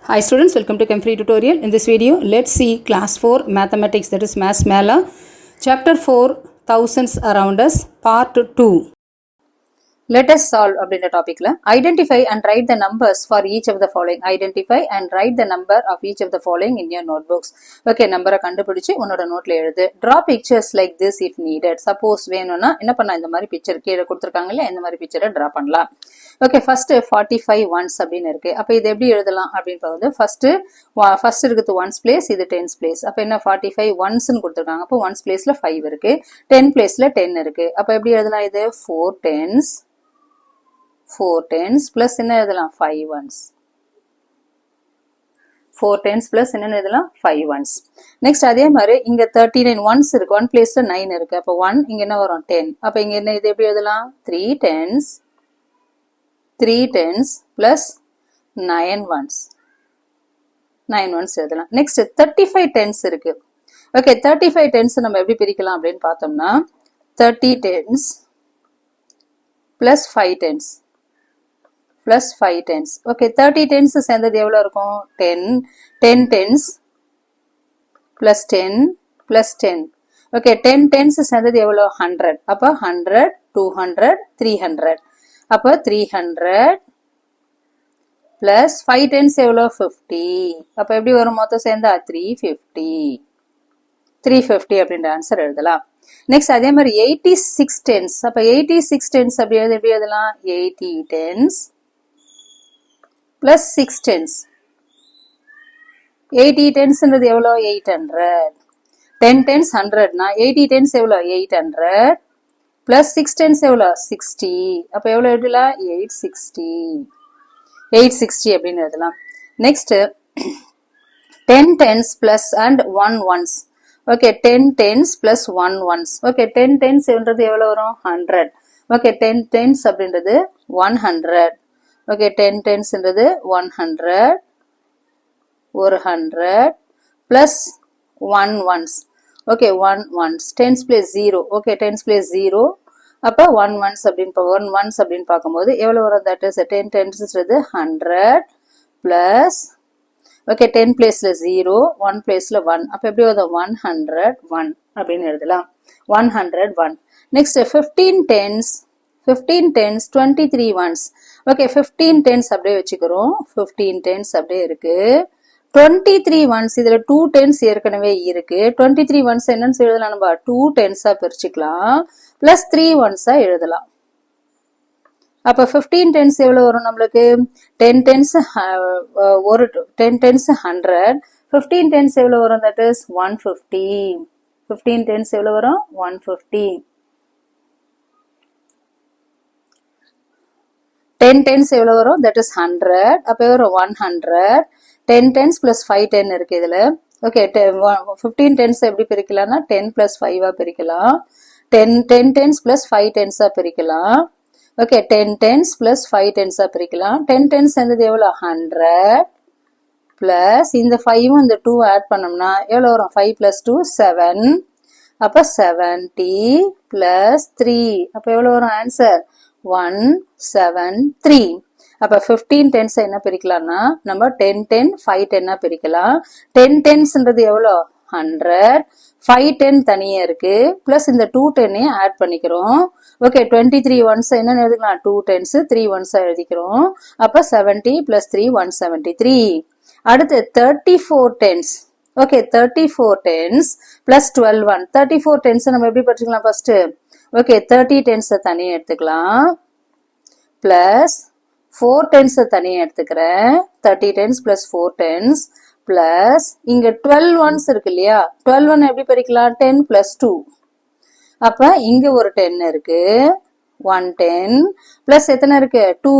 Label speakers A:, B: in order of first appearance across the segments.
A: Hi students, welcome to Chem Free tutorial. In this video, let's see class 4 mathematics, that is Maths Mela, chapter 4 thousands around us, part 2. Let us solve அப்படின்ற டாபிக்ல identify and write the numbers for each of the following. Identify and write the number of each of the following in your notebooks. Okay, நம்பரை கண்டுபிடிச்சு உன்னோட நோட்ல எழுது. Draw pictures like this if needed. Suppose வேணும்னா என்ன பண்ணலாம், இந்த மாதிரி பிக்சர் கீழே கொடுத்துருக்காங்கல்ல, இந்த மாதிரி பிக்சரை டிரா பண்ணலாம். ஓகே, ஃபர்ஸ்ட் 45 ஒன்ஸ் அப்படின்னு இருக்கு. அப்ப இது எப்படி எழுதலாம் அப்படின்னு பார்க்கும்போது ஃபர்ஸ்ட் இருக்குது ஒன்ஸ் பிளேஸ், இது டென்ஸ் பிளேஸ். அப்ப என்ன 45 ஒன்ஸ்ன்னு கொடுத்துருக்காங்க. அப்போ ஒன்ஸ் பிளேஸ்ல 5 இருக்கு, 10 பிளேஸ்ல 10 இருக்கு. அப்ப எப்படி எழுதலாம், இது 4 tens plus என்ன எழுதலாம் 5 ones. 4 tens plus என்ன எழுதலாம் 5 ones. நெக்ஸ்ட் அதே மாதிரி இங்க 39 ones இருக்கு, 1 பிளேஸ்ல 9 இருக்கு. அப்ப 1 இங்க என்ன வரும் 10. அப்ப இங்க என்ன, இது எப்படி எழுதலாம் 3 tens plus 9 ones. 9 ones எழுதலாம். நெக்ஸ்ட் 35 tens இருக்கு. ஓகே, 35 tens நம்ம எப்படி பிரிக்கலாம் அப்படின்னு பார்த்தோம்னா 30 tens plus 5 tens plus 5 tens. Okay, 30 tens சேர்ந்தது எவ்வளவு இருக்கும் 10 tens plus 10 plus 10. Okay, 10 tens சேர்ந்தது எவ்வளவு 100. அப்ப 100, 200, 300. அப்ப 300 plus 5 tens எவ்வளவு 50. அப்ப எப்படி வரும் மொத்தம் சேர்ந்தா 350 அப்படின்ற ஆன்சர் எழுதலாம். நெக்ஸ்ட் அதே மாதிரி 86 tens. அப்ப 86 tens அப்படி எப்படி எழுதலாம் 80 tens plus 6 tens. 80 tens ன்றது எவ்வளோ 800. 10 tens 100 னா 80 tens எவ்வளோ 800 plus 6 tens எவ்வளோ 60. அப்ப எவ்வளோ எழுதலாம் 860 அப்படின்னு எழுதலாம். Next 10 tens plus and 1 ones. Okay, 10 tens plus 1 ones. Okay, 10 tens ன்றது எவ்வளோ வரும் 100. ஓகே, 10 tens அப்படின்றது 100. ஓகே, 10 tens ன்றது 100 plus 1 ones. Okay, 1 ones. tens place 0. Okay, tens place 0. அப்ப 1 ones அப்படின்னு பார்க்கும்போது எவ்வளவு வரும், that is 10 tens ன்றது 100 plus ஓகே 10 பிளேஸ்ல 0, 1 பிளேஸ்ல 1. அப்ப எப்படி வரும் 101 அப்படின்னு எழுதலாம். 101. Next 15 tens 23 ones. Okay, 15 tens அப்படியே வச்சுக்கிறோம். 15 tens அப்படியே இருக்கு. 23 ones, இதுல 2 tens ஏற்கனவே இருக்கு. 23 ones என்னன்னு எழுதலாம், நம்ம 2 tens பிரிச்சுக்கலாம் பிளஸ் 3 ones எழுதலாம். அப்ப 15 tens எவ்வளவு வரும் நம்மளுக்கு 10 tens ஒரு 10 tens 100, 15 tens எவ்வளவு வரும், that is 150. 15 tens எவ்வளவு வரும் 150. 10 tens எவ்வளவு வரும், that is 100. அப்ப வரும் 100. 10 tens plus 5 10 இருக்கு இதுல. ஓகே, 15 tens எப்படி பிரிக்கலாம்னா 10 plus 5 பிரிக்கலாம். 10 tens plus 5 tens பிரிக்கலாம். ஓகே, 10 tens plus 5 tens பிரிக்கலாம். 10 tens சேர்ந்தது எவ்வளோ 100 plus இந்த 5 இந்த 2 ஆட் பண்ணோம்னா எவ்வளோ வரும் 5 plus 2 7. அப்ப 70 plus 3. அப்ப எவ்வளோ வரும் ஆன்சர் 173. அப்ப 15 tens என்ன பிரிக்கலாம்னா நம்ம 10 10 5 10 பிரிக்கலாம். 10 tensன்றது எவ்வளோ 100, 5 10 தனியா இருக்கு பிளஸ் இந்த 2 10 ஆட் பண்ணிக்கிறோம். ஓகே, 23 ones என்ன எழுதிக்கலாம் 2 tens 3 ones எழுதிக்கிறோம். அப்ப 70 plus 3 173. அடுத்து 34 tens. Okay, 34 tens plus 12 1. 34 tens நம்ம எப்படி படிச்சுக்கலாம் ஃபர்ஸ்ட். ஓகே, 30 tens தனியா எடுத்துக்கலாம் பிளஸ் 4 tens தனியா எடுத்துக்கிறேன். 30 tens plus 4 tens பிளஸ் இங்க 12 ones இருக்கு இல்லையா, 12 1 எப்படி பிரிக்கலாம் 10 plus 2. அப்ப இங்க ஒரு 10 இருக்கு, 110 பிளஸ் எத்தனை இருக்கு 2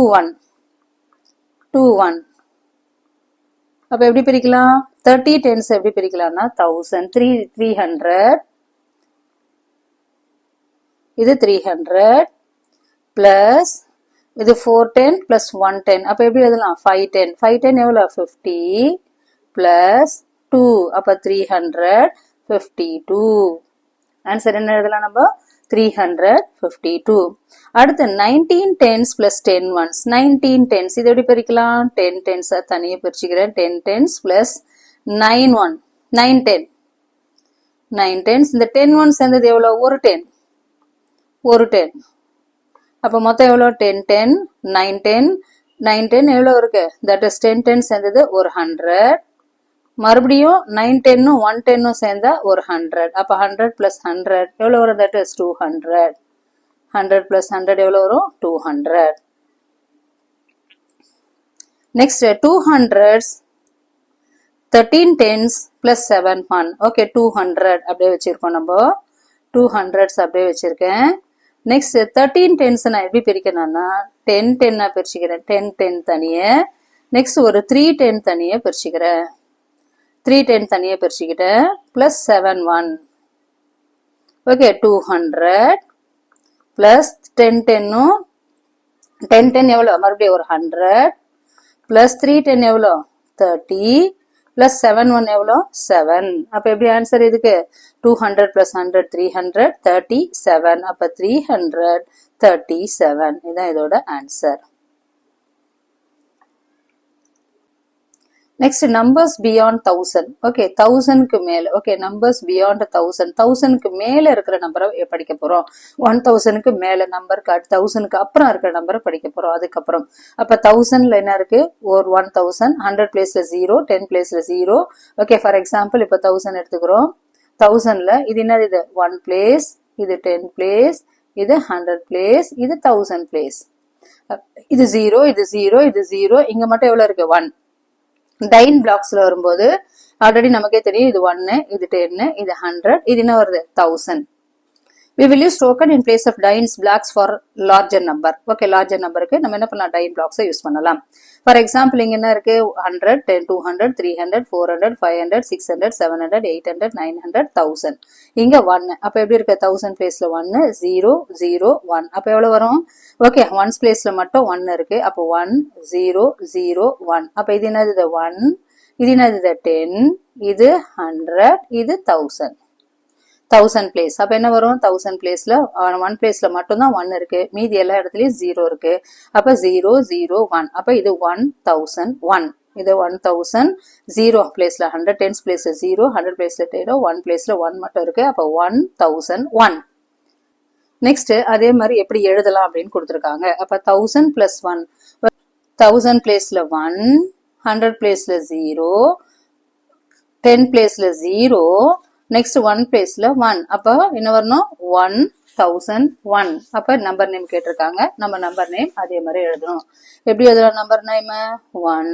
A: 1. அப்ப எப்படி பிரிக்கலாம் 30 tens எப்படி பிரிக்கலாம்னா 1000 300. இது 300 பிளஸ் இது 410 plus 110. அப்ப எப்படி எழுதலாம் 510. 510 எவ்வளவு 50 plus 2. அப்ப 352. ஆன்சர் என்ன எழுதலாம் நம்ம 352. அடுத்து 19 tens plus 10 ones. 19 tens இது எப்படி பிரிக்கலாம்? 10 tens தனியே பிரிச்சுக்கிறேன். 10 tens plus 9 1. 9 10. 9 tens. இந்த 10 ones சேர்ந்தது எவ்வளவு? ஒரு 10. ஒரு 10. அப்ப மொத்தம் எவ்வளவு? 10 10 9 10. 9 10 எவ்வளவு இருக்கு? That is 10 10 சேர்ந்தது ஒரு 100. மறுபடியும் 9 10 1 10 சேர்ந்தா ஒரு 100. அப்ப 100 plus 100 எவ்வளவு வரும்? That is 200. 100 plus 100 எவ்வளவு வரும்? 200. Next 200s 13 tens plus 7 1. Okay, 200 அப்படியே வச்சிருக்கோம் நம்ம. 200s அப்படியே வச்சிருக்கேன். Next 13 tens நான் எப்படி பிரிக்கணும்னா 10 10 பிரிச்சுக்கிறேன். 10 10 தனியே. Next ஒரு 3 10 தனியே பிரிச்சுக்கிறேன். 3 10 தனியே பிரிச்சுக்கிட்டேன். plus 7 1. Okay, 200 plus 10 10 10 10 எவ்வளோ? மறுபடியும் ஒரு 100 plus 3 10 எவ்வளோ? 30 plus 7 1 எவ்வளோ? 7. அப்ப எப்படி ஆன்சர் இதுக்கு? 200 plus 100 300 37. அப்ப 337 இதான் இதோட answer. Next numbers beyond 1000. Okay, 1000க்கு மேல. Okay, numbers beyond 1000. 1000க்கு மேல இருக்கிற நம்பரை படிக்க போறோம். 1000க்கு மேல நம்பர் 1000க்கு அப்புறம் இருக்கிற நம்பரை படிக்க போறோம். அதுக்கப்புறம் அப்ப 1000ல என்ன இருக்கு? ஒரு 1000. 100 பிளேஸ்ல 0, 10 பிளேஸ்ல 0. Okay, ஃபார் எக்ஸாம்பிள் இப்ப 1000 எடுத்துக்கிறோம். 1000ல இது என்னது? இது 1 பிளேஸ், இது 10 பிளேஸ், இது 100 பிளேஸ், இது 1000 பிளேஸ். இது 0, இது 0, இது 0. இங்க மட்டும் எவ்வளவு இருக்கு? 1. டைன் பிளாக்ஸ்ல வரும்போது ஆல்ரெடி நமக்கே தெரியும். இது 1, இது 10, இது 100, இது என்ன வருது? 1000. We will use token in place of Dines blocks for larger number. Okay, larger numberக்கு நம்ம என்ன பண்ணலாம்? Dine blocks யூஸ் பண்ணலாம். For example, இங்க என்ன இருக்கு? 100, 10, 200, 300, 400, 500, 600, 700, 800, 900, 1000. இங்க 1. அப்ப எப்படி இருக்கு? 1000 பிளேஸ்ல 1, 0, 0, 1. அப்ப எவ்வளவு வரும்? Okay, 1s பிளேஸ்ல மட்டும் 1 இருக்கு. அப்ப 1, 0, 0, 1. அப்ப இது என்னது? 1. இது என்னது? 10. இது 100. இது 1000. 1000 பிளேஸ். அப்ப என்ன வரும்? 1000 பிளேஸ்ல 1 பிளேஸ்ல மட்டும் தான் 1 இருக்கு. மீதி எல்லா இடத்துலயும் 0 இருக்கு. அப்ப 0 0 1. அப்ப இது 1001. இது 1000. 0 பிளேஸ்ல 100, 10 பிளேஸ்ல 0, 100 பிளேஸ்ல 10, 1 பிளேஸ்ல 1 மட்டும் இருக்கு. அப்ப 1001. நெக்ஸ்ட் அதே மாதிரி எப்படி எழுதலாம் அப்படின்னு கொடுத்திருக்காங்க. அப்ப 1000 plus 1. 1000 பிளேஸ்ல 1, 100 பிளேஸ்ல 0, 10 பிளேஸ்ல 0, நெக்ஸ்ட் 1 பிளேஸ்ல 1. அப்ப என்ன வரணும்? 1001. அப்ப நம்பர் நேம் கேட்டிருக்காங்க. நம்ம நம்பர் நேம் அதே மாதிரி எழுதணும். எப்படி எழுதலாம் நம்பர் நேம்? 1001.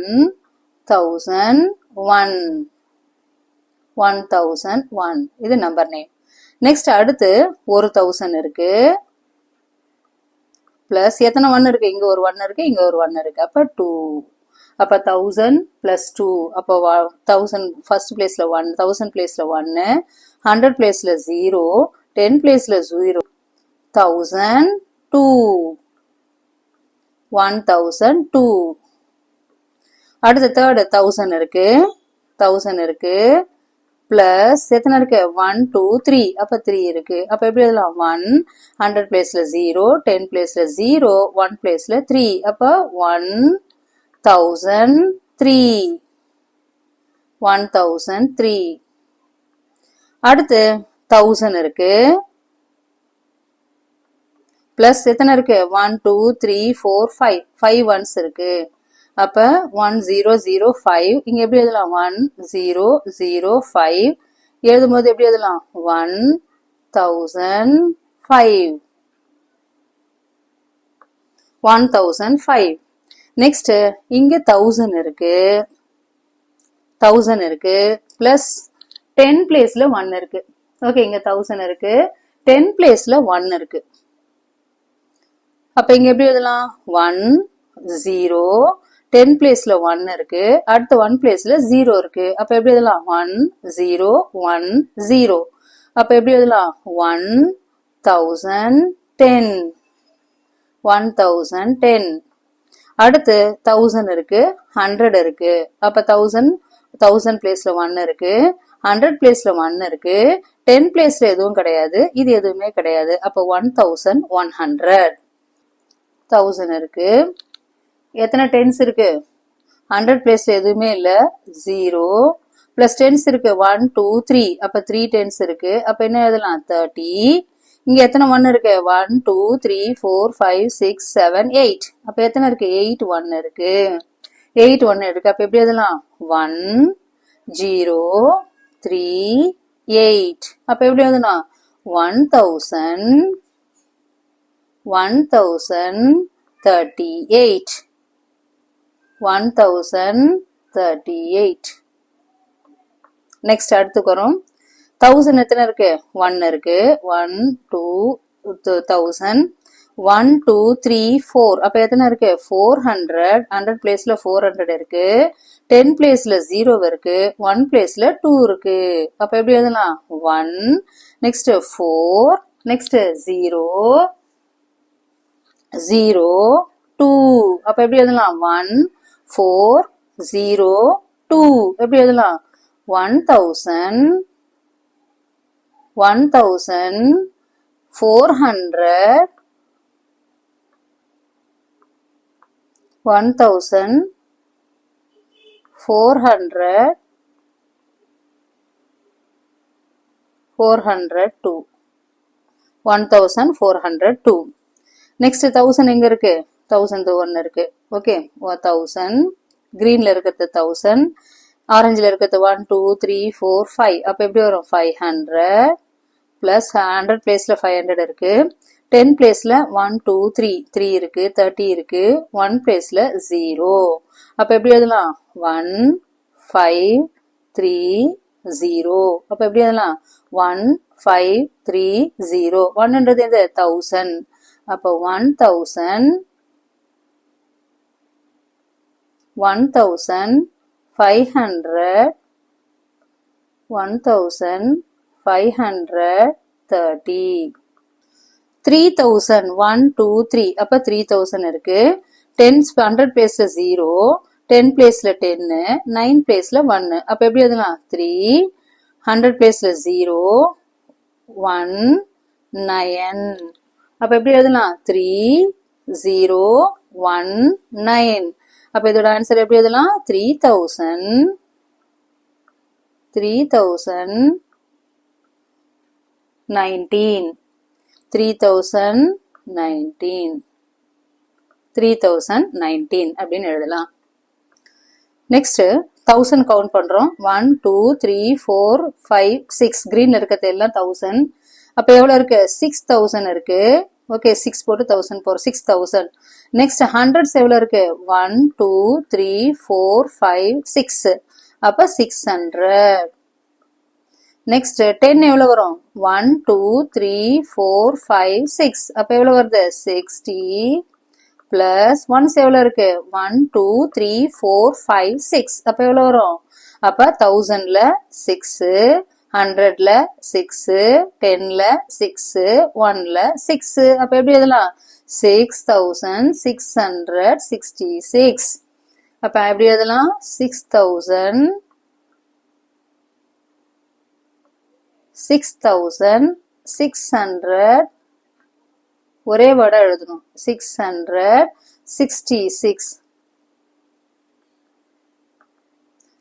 A: 1001 இது நம்பர் நேம். நெக்ஸ்ட் அடுத்து 1000 இருக்கு. பிளஸ் எத்தனை 1 இருக்கு? இங்க ஒரு 1 இருக்கு, இங்க ஒரு 1 இருக்கு. அப்ப 2. அப்ப 1000 plus 2. அப்ப 1000 ஃபர்ஸ்ட் பிளேஸ்ல 1, 1000 பிளேஸ்ல 1, 100 பிளேஸ்ல 0, 10 பிளேஸ்ல 0, 1002. 1002. அடுத்து தேர்ட் 1000 இருக்கு. 1000 இருக்கு. பிளஸ் எத்தனை இருக்கு? 1 2 3. அப்ப 3 இருக்கு. அப்ப எப்படி எழுதலாம்? 1, 100 பிளேஸ்ல 0, 10 பிளேஸ்ல 0, 1 பிளேஸ்ல 3. அப்ப 1003. 1003. அடுத்து 1000 இருக்கு. பிளஸ் எத்தனை இருக்கு? 1 2 3 4 5. 5 ones இருக்கு. அப்ப 1005. இங்க எப்படி எழுதலாம்? 1005. எழுதும்போது எப்படி எழுதலாம்? 1005. 1005. நெக்ஸ்ட் இங்க 1000 இருக்கு. 1000 இருக்கு. பிளஸ் 10 பிளேஸ்ல 1 இருக்கு. ஓகே, இங்க 1000 இருக்கு. 10 பிளேஸ்ல 1 இருக்கு. அப்ப இங்க எப்படி எழுதலாம்? 1 0. 10 பிளேஸ்ல 1 இருக்கு. அடுத்து 1 பிளேஸ்ல 0 இருக்கு. அப்ப எப்படி எழுதலாம்? 1 0 1 0. அப்ப எப்படி எழுதலாம்? 1010. 1010. அடுத்து 1000 இருக்கு. 100 இருக்கு. அப்ப 1000 பிளேஸ்ல 1 இருக்கு. 100 பிளேஸ்ல 1 இருக்கு. 10 பிளேஸ்ல எதுவும் கிடையாது, இது எதுவுமே கிடையாது. அப்போ 1100 1000 இருக்கு. எத்தனை டென்ஸ் இருக்கு? 100 பிளேஸ்ல எதுவுமே இல்ல, 0 பிளஸ் டென்ஸ் இருக்கு 1 2 3, அப்ப 3 டென்ஸ் இருக்கு. அப்ப என்ன எழுதலாம்? 30. இங்க எத்தனை 1 இருக்கு? 1 2 3 4 5 6 7 8, அப்ப எத்தனை இருக்கு? 8 1 இருக்கு. 8 1 இருக்கு. அப்ப எப்படி எழுதலாம்? 1 0 3 8, அப்ப எப்படி எழுதலாம்? 1038 1038. நெக்ஸ்ட் அடுத்துக்கு வரும். 1000 எத்தனை இருக்கு? 1 இருக்கு. 1 2 1000 1 2 3 4, அப்ப எத்தனை இருக்கு? 400. 100 பிளேஸ்ல 400 இருக்கு. 10 பிளேஸ்ல 0 இருக்கு. 1 பிளேஸ்ல 2 இருக்கு. அப்ப எப்படி எழுதலாம்? 1 நெக்ஸ்ட் 4 நெக்ஸ்ட் 0 0 2, அப்ப எப்படி எழுதலாம்? 1 4 0 2, எப்படி எழுதலாம்? 1400 1400 402 1402. நெக்ஸ்ட் 1000 எங்க இருக்கு? 1000 1 இருக்கு. ஓகே, 1000 கிரீன்ல இருக்கிறது 1000, ஆரஞ்சில் இருக்கிறது 1 2 3 4 5, அப்ப எப்படி வரும்? 500 பிளஸ் 100 பிளேஸ்ல 500 இருக்கு. 10 பிளேஸ்ல 1 2 3 3 இருக்கு. 30 இருக்கு. 1 பிளேஸ்ல 0, அப்ப எப்படி எழுதலாம்? 1 5 3 0, அப்ப எப்படி எழுதலாம்? 1 5 3 0. 1ன்றது எது? 1000, அப்ப 1500 1530. 3000 1 2 3, அப்ப 3000 இருக்கு. 100 பிளேஸ்ல 0, 10 பிளேஸ்ல 10, 9 பிளேஸ்ல 1, அப்ப எப்படி எழுதலாம்? 3 100 பிளேஸ்ல 0 1 9, அப்ப எப்படி எழுதலாம்? 3 0 1 9, அப்ப இதோட ஆன்சர் எப்படி எழுதலாம்? 3019 3019 அப்படின்னு எழுதலாம். நெக்ஸ்ட் 1000 கவுண்ட் பண்றோம். 1 2 3 4 5 6, கிரீன்ல இருக்கிறது எல்லாம் 1000. அப்ப எவ்வளவு இருக்கு? 6000 இருக்கு. ஓகே, 6 போட்டு 1000 போறோம். 6000. நெக்ஸ்ட் ஹண்ட்ரட்ஸ் எவ்வளவு இருக்கு? 1 2 3 4 5 6, அப்ப 600. நெக்ஸ்ட் 10 எவ்வளவு வரும்? 1 2 3 4 5 6, அப்ப எவ்வளவு வருது? 60 பிளஸ் 1 எவ்வளவு இருக்கு? 1 2 3 4 5 6, அப்ப எவ்வளவு வரும்? அப்ப 1000ல 6, 100ல 6, 10ல 6, 1ல 6, அப்ப எப்படி எழுதலாம்? 6666. அப்ப எப்படி எழுதலாம்? 6600, ஒரே வேர்டா எழுதணும். 666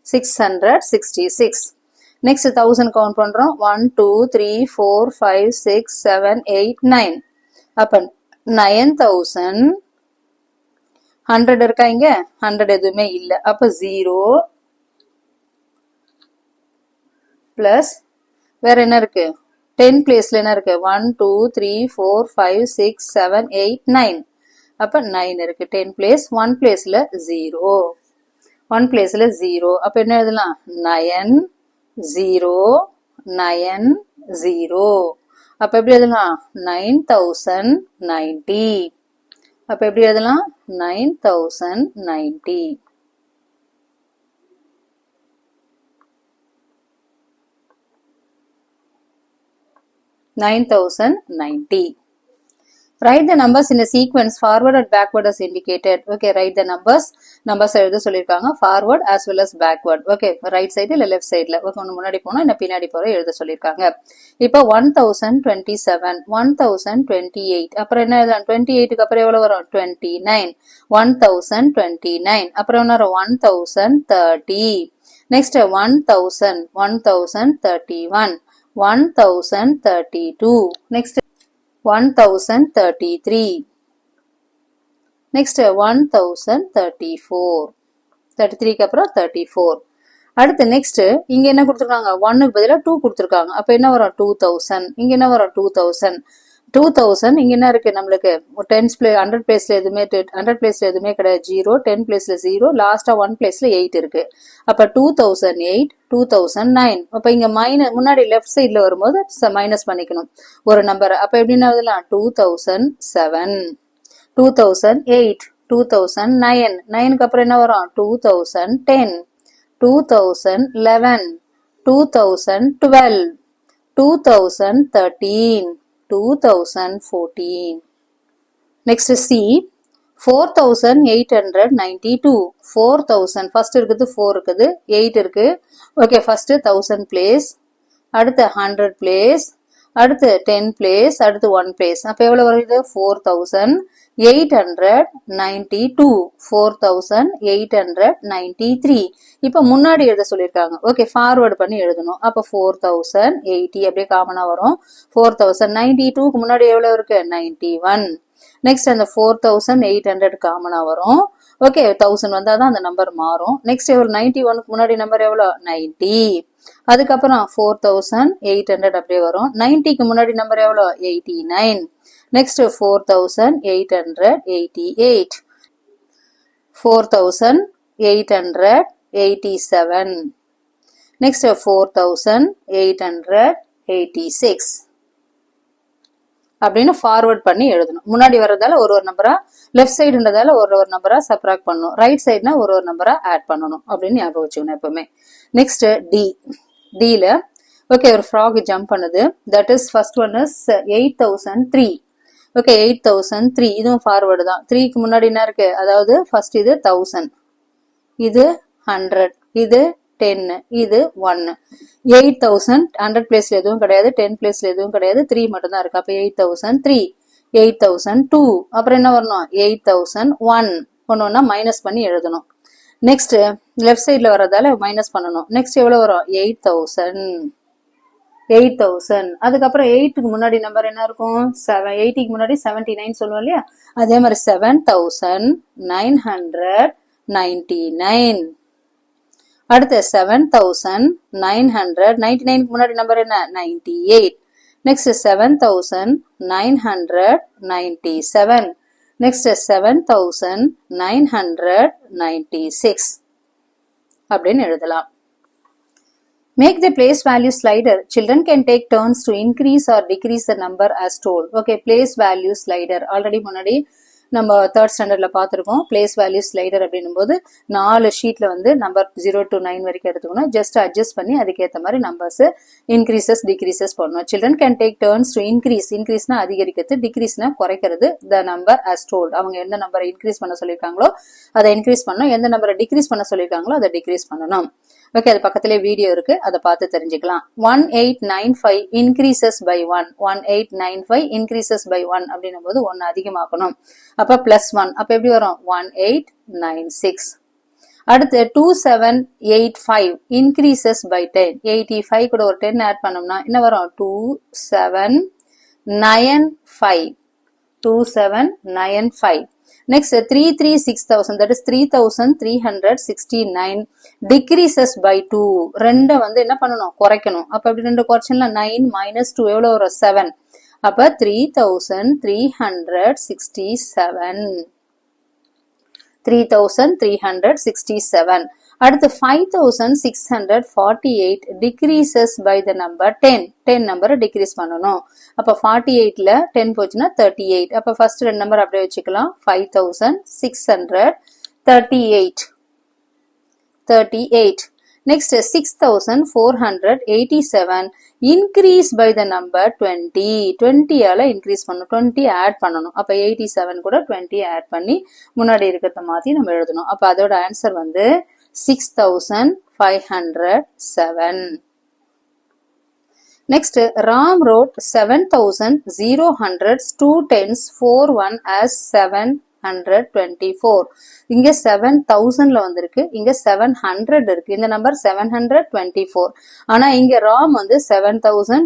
A: 666. நெக்ஸ்ட் 1000 கவுண்ட் பண்றோம். 1 2 3 4 5 6 7 8 9, அப்ப 9000. 100 இருக்கா இங்க? 100 எதுவுமே இல்ல. அப்ப 0 பிளஸ் வேற என்ன இருக்கு? 10 பிளேஸ்ல என்ன இருக்கு? 1 2 3 4 5 6 7 8 9, அப்ப 9 இருக்கு. 10 பிளேஸ். 1 பிளேஸ்ல 0, 1 பிளேஸ்ல 0, அப்ப என்ன எழுதலாம்? 9090. அப்ப எப்படி எழுதலாம்? 9090. அப்ப எப்படி எழுதலாம்? 9090. 9090. Write the numbers in a sequence forward and backward as indicated. Okay, write the numbers எழுத சொல்லிருக்காங்க forward as well as backward. Okay, right side இல்ல left sideல. Okay, ஒன்னு முன்னாடி போனா இன்ன பின்னாடி போற எழுத சொல்லிருக்காங்க. இப்போ 1027, 1028. அப்புறம் என்ன எழுதலாம்? 28க்கு அப்புறம் எவ்வளவு வரும்? 29. 1029. அப்புறம் என்ன வரும்? 1030. Next 1000, 1031, 1032. Next 1033. Next 1034. 33க்கு அப்புறம் 34. அடுத்து நெக்ஸ்ட் இங்க என்ன கொடுத்திருக்காங்க? 1க்கு பதிலா 2 கொடுத்திருக்காங்க. அப்ப என்ன வரும்? 2000. இங்க என்ன வரும்? 2000. 2000 இங்க என்ன இருக்கு நம்மளுக்கு? 10 பிளேஸ் 100 பிளேஸ்ல எதுமே 100 பிளேஸ்ல எதுமே கிடையாது. 0, 10 பிளேஸ்ல 0, லாஸ்டா 1 பிளேஸ்ல 8 இருக்கு. அப்ப 2008, 2009. அப்ப இங்க முன்னாடி லெஃப்ட் சைடுல வரும்போது மைனஸ் பண்ணிக்கணும் ஒரு நம்பர். அப்ப எப்படின்னா எழுதலாம்? 2007, 2008, 2009. 9க்கு அப்புறம் என்ன வரும்? 2010, 2011, 2012, 2013, 2014. Next C, 4892. 4000 first இருக்குது 4 இருக்குது 8 இருக்கு. Okay, first 1000 place, அடுத்து 100 place, அடுத்து 10 place, அடுத்து 1 place. அப்ப எவ்வளவு வருது? 4892. 4893. இப்ப முன்னாடி எழுத சொல்லிருக்காங்க. ஓகே, ஃபார்வர்ட் பண்ணி எழுதணும். அப்ப 4080 அப்படியே காமனா வரும். 4092க்கு முன்னாடி எவ்வளவு இருக்கு? 91. நெக்ஸ்ட் அந்த 4800 காமனா வரும். ஓகே, 1000 வந்தாதான் அந்த நம்பர் மாறும். நெக்ஸ்ட் எவ்வளவு? 91க்கு முன்னாடி நம்பர் எவ்வளவு? 90. அதுக்கப்புறம் 4800 அப்படியே வரும். 90க்கு முன்னாடி நம்பர் எவ்வளவு? 89. நெக்ஸ்ட் 4888, 4887, நெக்ஸ்ட் 4886 அப்படின்னு ஃபார்வர்ட் பண்ணி எழுதணும். முன்னாடி வர்றதால ஒரு நம்பரா, லெஃப்ட் சைடுன்றதால ஒரு நம்பரா சப்ராக்ட் பண்ணணும், ரைட் சைடுனா ஒரு நம்பரா ஆட் பண்ணணும் அப்படின்னு ஞாபகம் வச்சுக்கணும் எப்பவுமே. நெக்ஸ்ட் டில ஓகே, ஒரு ஃப்ராக் ஜம்ப் பண்ணுது. That is first one is 8003. Okay, 8003 இதுவும் ஃபார்வர்டு தான். 3க்கு முன்னாடி என்ன இருக்கு? அதாவது ஃபர்ஸ்ட் இது 1000, இது 100, இது 10, இது 1. 8000 100 பிளேஸ்ல எதுவும் கிடையாது, 10 பிளேஸ்ல எதுவும் கிடையாது, 3 மட்டும் தான் இருக்கு. அப்ப 8003, 8002, அப்புறம் என்ன வரணும்? 8001. ஒன்னொன்னா மைனஸ் பண்ணி எழுதணும். நெக்ஸ்ட் லெஃப்ட் சைட்ல வர்றதால மைனஸ் பண்ணணும். நெக்ஸ்ட் எவ்வளவு வரும்? 8000. அதுக்கப்புறம் 8க்கு முன்னாடி நம்பர் என்ன இருக்கும்? 80க்கு முன்னாடி 79 சொல்லுவோம் இல்லையா? அதே மாதிரி 7999. அடுத்து 7999க்கு முன்னாடி நம்பர் என்ன? 98. நெக்ஸ்ட் 7997. நெக்ஸ்ட் 7996 அப்படின்னு எழுதலாம். Make the place value slider. Children can take turns to increase or decrease the number as told. Okay, place value slider. Already முன்னாடி நம்ம 3rd ஸ்டாண்டர்ட்ல பார்த்திருக்கோம். பிளேஸ் வேல்யூ ஸ்லைடர் அப்படின்னும் போது 4 ஷீட்ல வந்து நம்பர் 0 to 9 வரைக்கும் எடுத்துக்கணும். ஜஸ்ட் அட்ஜஸ்ட் பண்ணி அதுக்கேற்ற மாதிரி நம்பர்ஸ் இன்க்ரீசஸ் டிக்ரீசஸ் பண்ணணும். Children can take turns to இன்க்ரீஸ்னா அதிகரிக்கிறது, டிக்ரீஸ்னா குறைக்கிறது. The number as told. அவங்க எந்த நம்பரை இன்க்ரீஸ் பண்ண சொல்லியிருக்காங்களோ அதை இன்க்ரீஸ் பண்ணணும், எந்த நம்பரை டிக்ரீஸ் பண்ண சொல்லியிருக்காங்களோ அதை டிக்ரீஸ் பண்ணணும். ஓகே, அது பக்கத்திலே வீடியோ இருக்கு, அதை பார்த்து தெரிஞ்சுக்கலாம். 1895 increases by 1. 1895 increases by 1 அப்படின்னும் போது 1 அதிகமாக்கணும். அப்ப +1. அப்ப எப்படி வரும்? 1896. அடுத்து 2785 increases by 10. 85 கூட ஒரு 10 ஆட் பண்ணோம்னா என்ன வரும்? 2795. 2795. Next 336,000, that is 3369 decreases by 2. ரெண்ட வந்து என்ன பண்ணணும்? குறைக்கணும். அப்ப அப்படி ரெண்டு குறைச்சல 9 minus 2 எவ்வளவு வரும்? 7. அப்ப 3367. 3367. அடுத்து 5648 decreases by the number 10. 10 நம்பரை டிக்ரீஸ் பண்ணணும். அப்ப 48ல 10 போச்சுன்னா 38. அப்ப ஃபர்ஸ்ட் ரெண்டு நம்பர் அப்படியே வச்சுக்கலாம். 5638. 38. Next 6487 increase by the number 20 ஆல increase பண்ணணும், 20 add பண்ணணும். அப்ப 87 கூட 20 add பண்ணி முன்னாடி இருக்கிறத மாத்தி நம்ம எழுதணும். அப்ப அதோட ஆன்சர் வந்து 6507. Next, Ram wrote 7000 2 tens 4 1 as 724. இங்க 7000ல வந்திருக்கு, இங்க 700 இருக்கு. இந்த நம்பர் 724. ஆனா இங்க ராம் வந்து 7000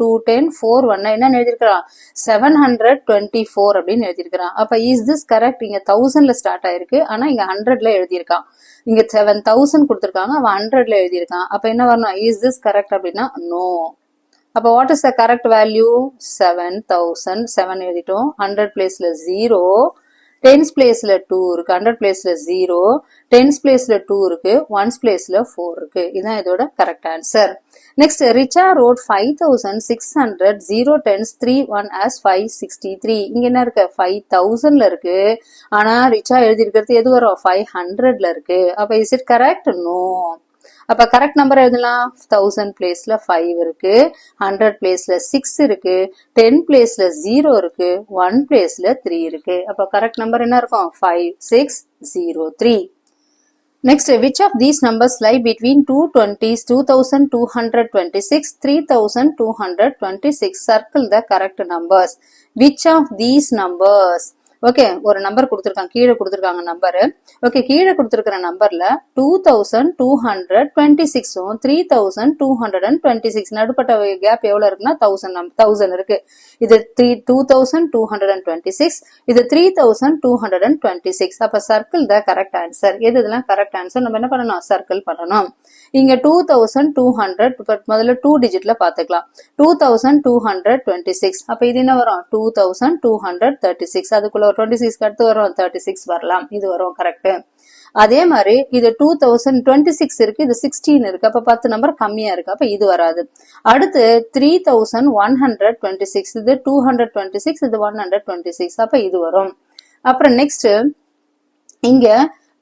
A: 2 10 4 1 என்ன எழுதிருக்கான், 724 அப்படின்னு எழுதிருக்கான். அப்ப இஸ் திஸ் கரெக்ட்? இங்க 1000ல ஸ்டார்ட் ஆயிருக்கு, ஆனா இங்க 100ல எழுதியிருக்கான். இங்க 7000 கொடுத்திருக்காங்க, அவன் 100ல எழுதியிருக்கான். அப்ப என்ன வரணும், இஸ் திஸ் கரெக்ட் அப்படின்னா நோ. அப்ப what is the correct value? 7000. 7 எழுதிட்டோம், 100 பிளேஸ்ல 0, டென்ஸ் பிளேஸ்ல 2 இருக்கு, 100 பிளேஸ்ல 0, டென்ஸ் பிளேஸ்ல 2 இருக்கு, ஒன்ஸ் பிளேஸ்ல 4 இருக்கு. இதுதான் இதோட கரெக்ட் ஆன்சர். நெக்ஸ்ட் ரிச்சா ரோட் 5600 0 tens 3 1 as 563. இங்க என்ன இருக்கு, 5000ல இருக்கு, ஆனா ரிச்சா எழுதி இருக்கிறது எது வரும், 500ல இருக்கு. அப்ப இஸ் இட் கரெக்ட்? நோ. அப்ப கரெக்ட் நம்பர் எழுதலாம். 1000 பிளேஸ்ல 5 இருக்கு, 100 பிளேஸ்ல 6 இருக்கு, 10 பிளேஸ்ல 0 இருக்கு, 1 பிளேஸ்ல 3 இருக்கு. அப்ப கரெக்ட் நம்பர் என்ன இருக்கும், 5603. Next, which of these numbers lie between 220s, 2226, 3226? Circle the correct numbers. Which of these numbers? Okay, ஒரு நம்பர் கொடுத்திருக்காங்க, கீழே கொடுத்திருக்காங்க நம்பர். ஓகே, கீழே கொடுத்திருக்கிற நம்பர்ல 2226 3226 நடுப்பட்ட கேப் எவ்வளவு இருக்குன்னா 1000 இருக்கு. இது 2226, இது 3226. அப்ப சர்க்கிள் த கரெக்ட் ஆன்சர். எது இதெல்லாம் கரெக்ட் ஆன்சர்? நம்ம என்ன பண்ணணும், சர்க்கிள் பண்ணணும். இங்க 2200 முதல்ல 2 டிஜிட்ல பாத்துக்கலாம். 2226. அப்ப இது என்ன வரும், 2236. அதுக்குள்ள 26 அடுத்து வரும் 36 வரலாம், இது வரும் கரெக்ட். அதே மாதிரி இது 2026 இருக்கு, இது 16 இருக்கு, அப்ப 10 நம்பர் கம்மியா இருக்கு, அப்ப இது வராது. அடுத்து 3126, இது 226, இது 126, அப்ப இது வரும். அப்புறம் நெக்ஸ்ட் இங்க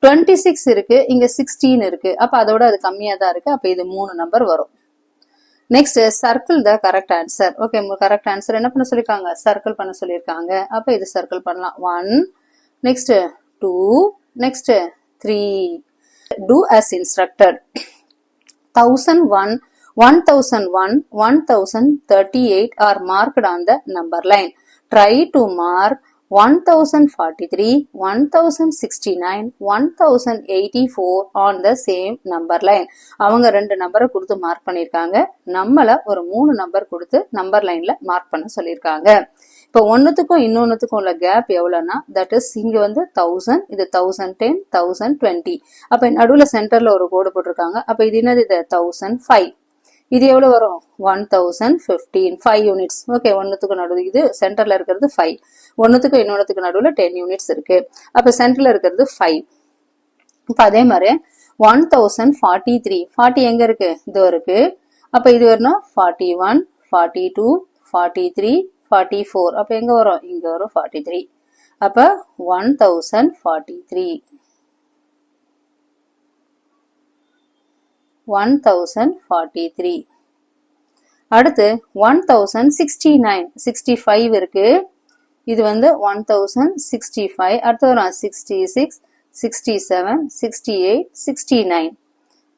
A: 26 இருக்கு, இங்க 16 இருக்கு, அப்ப அதோட அது கம்மியா தான் இருக்கு, அப்ப இது 3 நம்பர் வரும். Next circle the correct answer. Okay, correct answer என்ன பண்ண சொல்லிருக்காங்க, சர்க்கிள் பண்ண சொல்லிருக்காங்க. அப்ப இது சர்க்கிள் பண்ணலாம். 1, next 2, next 3. Do as instructed. 1001, 1001, 1038 are marked on the number line. Try to mark 1043, 1069, 1084 on the same number line. அவங்க 2 நம்பரை கொடுத்து மார்க் பண்ணிருக்காங்க, நம்மள ஒரு 3 நம்பர் கொடுத்து நம்பர் லைன்ல மார்க் பண்ண சொல்லிருக்காங்க. இப்போ ஒன்னுத்துக்கும் இன்னொன்னுத்துக்கும் உள்ள கேப் எவ்வளவுனா, தட் இஸ் இங்க வந்து 1000, இது 1010, 1020. அப்ப நடுவுல சென்டர்ல ஒரு கோடு போட்டிருக்காங்க. அப்ப இது என்னது, இது 1005. இது எவ்வளவு வரும், 1015, 5 யூனிட்ஸ். ஓகே, ஒன்னுத்துக்கு நடுவு இது சென்டர்ல இருக்கிறது 5, ஒன்னுத்துக்கு இன்னொன்னுத்துக்கு நடுவுல 10 யூனிட்ஸ் இருக்கு. அப்ப சென்டர்ல இருக்கிறது 5. இப்ப அதே மாதிரி 1043, 40 எங்க இருக்கு, இதோ இருக்கு. அப்ப இது வரணும் 41, 42, 43, 44. அப்ப எங்க வரும், இங்க வரும் 43. அப்ப 1043, 1043. அடுத்து 1069, 65 இருக்கு, இது வந்து 1065. அடுத்து வரும் 66, 67, 68, 69.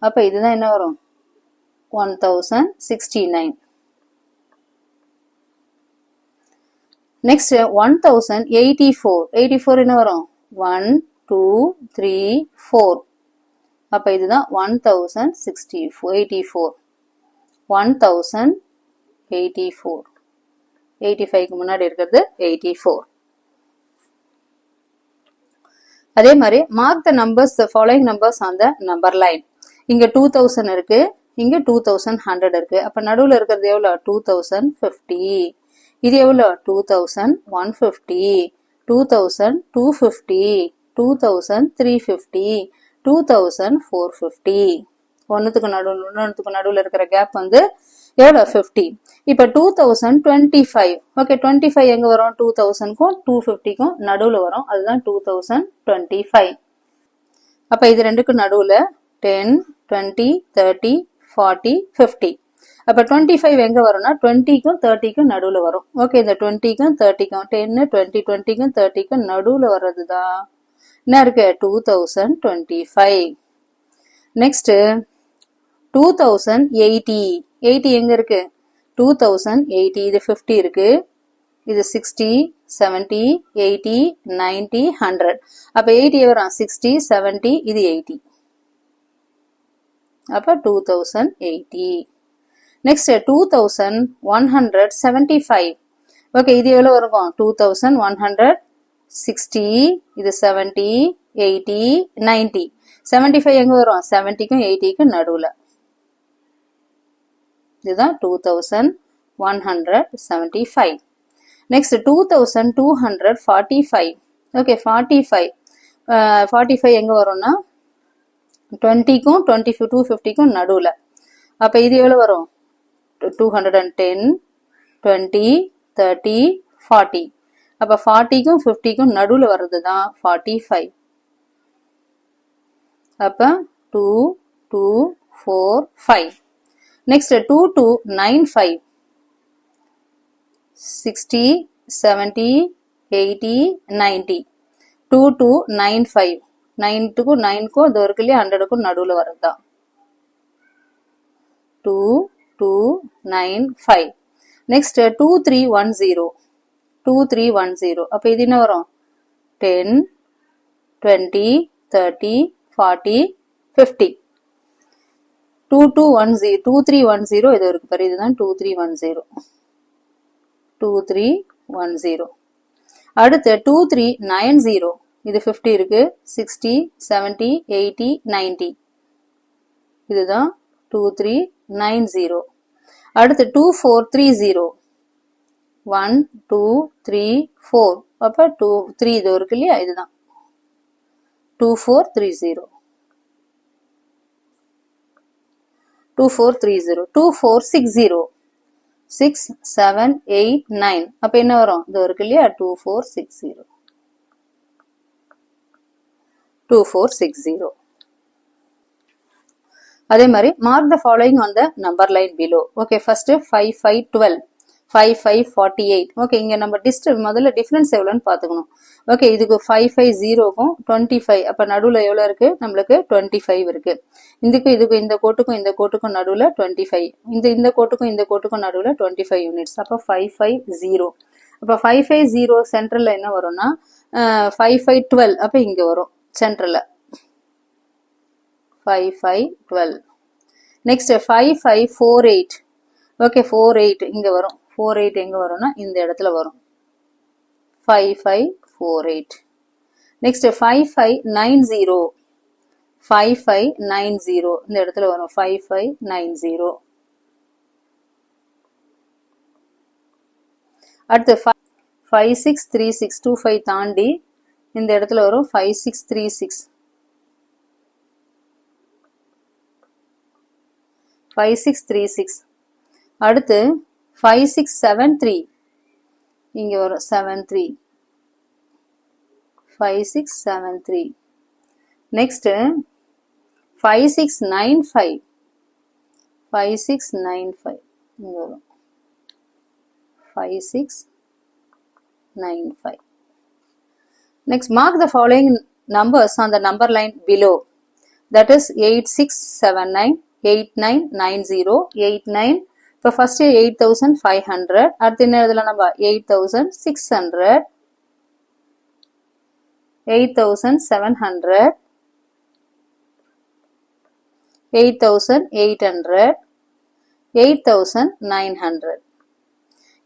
A: அப்ப இதுதான் என்ன வரும், 1069. நெக்ஸ்ட் 1084, 84 என்ன வரும், 1, 2, 3, 4. அப்ப இதுதான் 1084, 1084. 85க்கு முன்னாடி இருக்கிறது 84. அதே மாதிரி mark the numbers, the following numbers on the number line. இங்க 2000 இருக்கு, இங்க 2100 இருக்கு. அப்ப நடுவுல இருக்கிறது எவ்வளவு, 2050. இது எவ்வளவு, 2150, 2250, 2350, 2450. ஒன்னுத்துக்கு நடுவுல இருக்கிற கேப் வந்து எவ்வளவு, 50. இப்ப 2025. ஓகே, 25 எங்க வரும், 2000க்கும் 250க்கும் நடுவுல வரும், அதுதான் 2025. அப்ப இது ரெண்டுக்கும் நடுவுல 10, 20 30 40 50. அப்ப 25 எங்க வரும்னா 20க்கும் 30க்கும் நடுவுல வரும். ஓகே, இந்த 20க்கும் 30க்கும் 10 20 20க்கும் 30க்கும் நடுவுல வர்றதுதான் என்ன இருக்கு 2025. நெக்ஸ்ட் 2080. 80 எங்க இருக்கு 2080. இது 50 இருக்கு, இது 60 70 80 90 100. அப்ப 80 வரும் 60 70 இது 80. அப்ப 2080. நெக்ஸ்ட் 2175. ஓகே, இது எவ்வளவு இருக்கும் 2160. இது 70 80 90. 75 எங்க வரும் 70க்கும் 80க்கும் நடுவுல. இதுதான் 2175. நெக்ஸ்ட் 2245. ஓகே, 45 எங்க வரும்னா 20க்கும் 250க்கும் நடுவுல. அப்ப இது எவ்வளவு வரும் 210 20 30 40. அப்ப 40க்கும் 50க்கும் நடுவுல வர்றதுதான் 45. அப்ப 2 2 4 5. நெக்ஸ்ட் 2295. 60 70 80 90. 2295. 9க்கும் 9க்கும் இது இருக்கு இல்லையா 100க்கும் நடுவுல வர்றதுதான் 2295. நெக்ஸ்ட் 2310. 2310. அப்ப இது என்ன வரும் 10 20 30 40 50. 2210 2310 இது இருக்கு பாரு, இதுதான் 2310. 2310. அடுத்து 2390. இது 50 இருக்கு, 60 70 80 90. இதுதான் 2390. அடுத்து 2430. 1 2 3 4. அப்ப 2 3 இது இருக்கு இல்லையா, இதுதான் 2430. 2430. 2460. 6 7 8 9. அப்ப என்ன வரும் இது இருக்கு இல்லையா 2460. 2460. அதே மாதிரி mark the following on the number line below. Okay, first 5512 5548. Okay, இங்க நம்ம முதல்ல டிஃபரன்ஸ் எவ்வளவுன்னு பாத்துக்கணும். ஓகே, இதுக்கு 550க்கும் 25. அப்ப நடுவுல எவ்வளவு இருக்கு நம்மளுக்கு 25 இருக்கு. இதுக்கும் இந்த கோட்டுக்கும் நடுவுல 25. இந்த கோட்டுக்கும் நடுவுல 25 யூனிட்ஸ். அப்ப 550. அப்ப 550 சென்ட்ரல்ல என்ன வரும்னா 5512. அப்ப இங்க வரும் சென்ட்ரல்ல 5512. நெக்ஸ்ட் 5548. ஓகே, 48 இங்க வரும். 48 எங்க வரும்னா இந்த இடத்துல வரும் 5548. நெக்ஸ்ட் 5590. 5590 இந்த இடத்துல வரும் 5590. அடுத்து 5636. 25 தாண்டி இந்த இடத்துல வரும் 5636. 5636. அடுத்து 5673. இங்க வரும் 73. 5673. நெக்ஸ்ட் 5695. 5695 இங்க வரும் 5695. Next, mark the following numbers on the number line below. That is 8679 8990 89. இப்போ first 8500. அடுத்து என்ன எழுதலாம் நம்ம 8600 8700 8800 8900.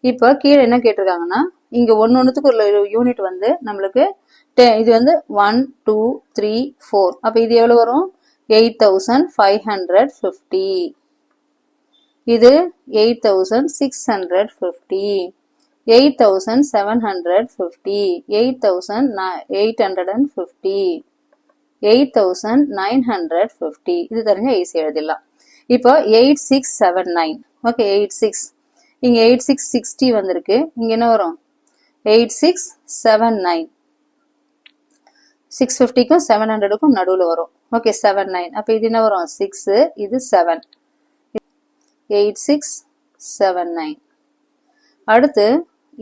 A: இப்போ கீழே என்ன கேட்டிருக்காங்கன்னா இங்க ஒன்னொன்னுக்கு ஒரு யூனிட் வந்து நம்மளுக்கு இது வந்து 1 2 3 4. அப்ப இது எவ்வளவு வரும் 8550. இது 8650 8750 8850 8950. இது தெரிஞ்ச ஈஸி எழுதிடலாம். இப்போ 8679. ஓகே, 86 இங்க 8660 வந்திருக்கு. இங்க என்ன வரும் 8679. 650க்கும் 700க்கும் நடுவுல வரும். ஓகே 79. அப்ப இது என்ன வரும் 6 இது 7 8679. அடுத்து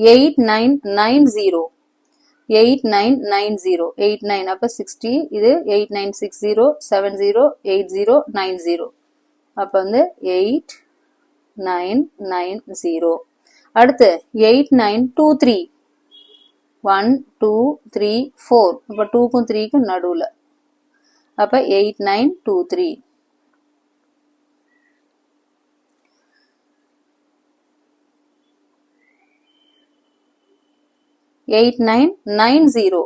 A: 8990 8990 89 அப்ப 60 இது 8960 70 80 90 அப்ப வந்து 8990. அடுத்து 8923 1 2 3 4 அப்ப 2க்கும் 3க்கும் நடுவுல அப்ப 8923. 8990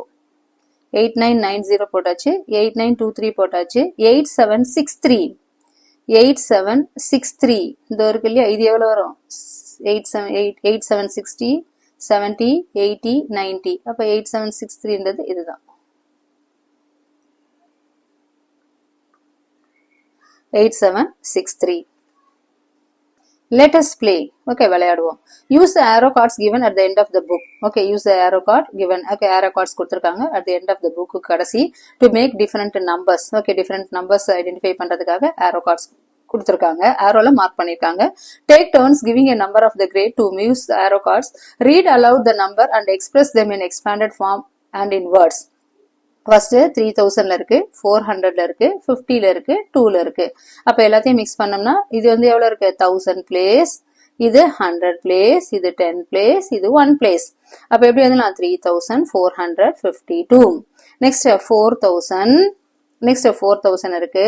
A: 8990 போட்டாச்சு. 8923 போட்டாச்சு. 8763 8763 இந்த இருக்கு இல்லையா, இது எவ்வளவு வரும் 8760 70 80 90 அப்ப 8763ன்றது இதுதான். 8763. Let us play. Okay, விளையாடுவோம். Use the arrow cards given at the end of the book. Okay, use the arrow card given. Okay, arrow cards கொடுத்திருக்காங்க at the end of the book கடைசி to make different numbers. Okay, different numbers identify பண்றதுக்காக arrow cards கொடுத்திருக்காங்க. arrowல mark பண்ணிருக்காங்க. Take turns giving a number of the grade to use the arrow cards. Read aloud the number and express them in expanded form and in words. First 3000ல இருக்கு, 400ல இருக்கு, 50ல இருக்கு, 2ல இருக்கு. அப்ப எல்லாத்தையும் மிக்ஸ் பண்ணோம்னா இது வந்து எவ்வளவு இருக்கு 1000 பிளேஸ், இது 100 பிளேஸ், இது 10 பிளேஸ், இது 1 பிளேஸ். அப்ப எப்படி வந்து 3452. நெக்ஸ்ட் 4000, நெக்ஸ்ட் 4000 இருக்கு,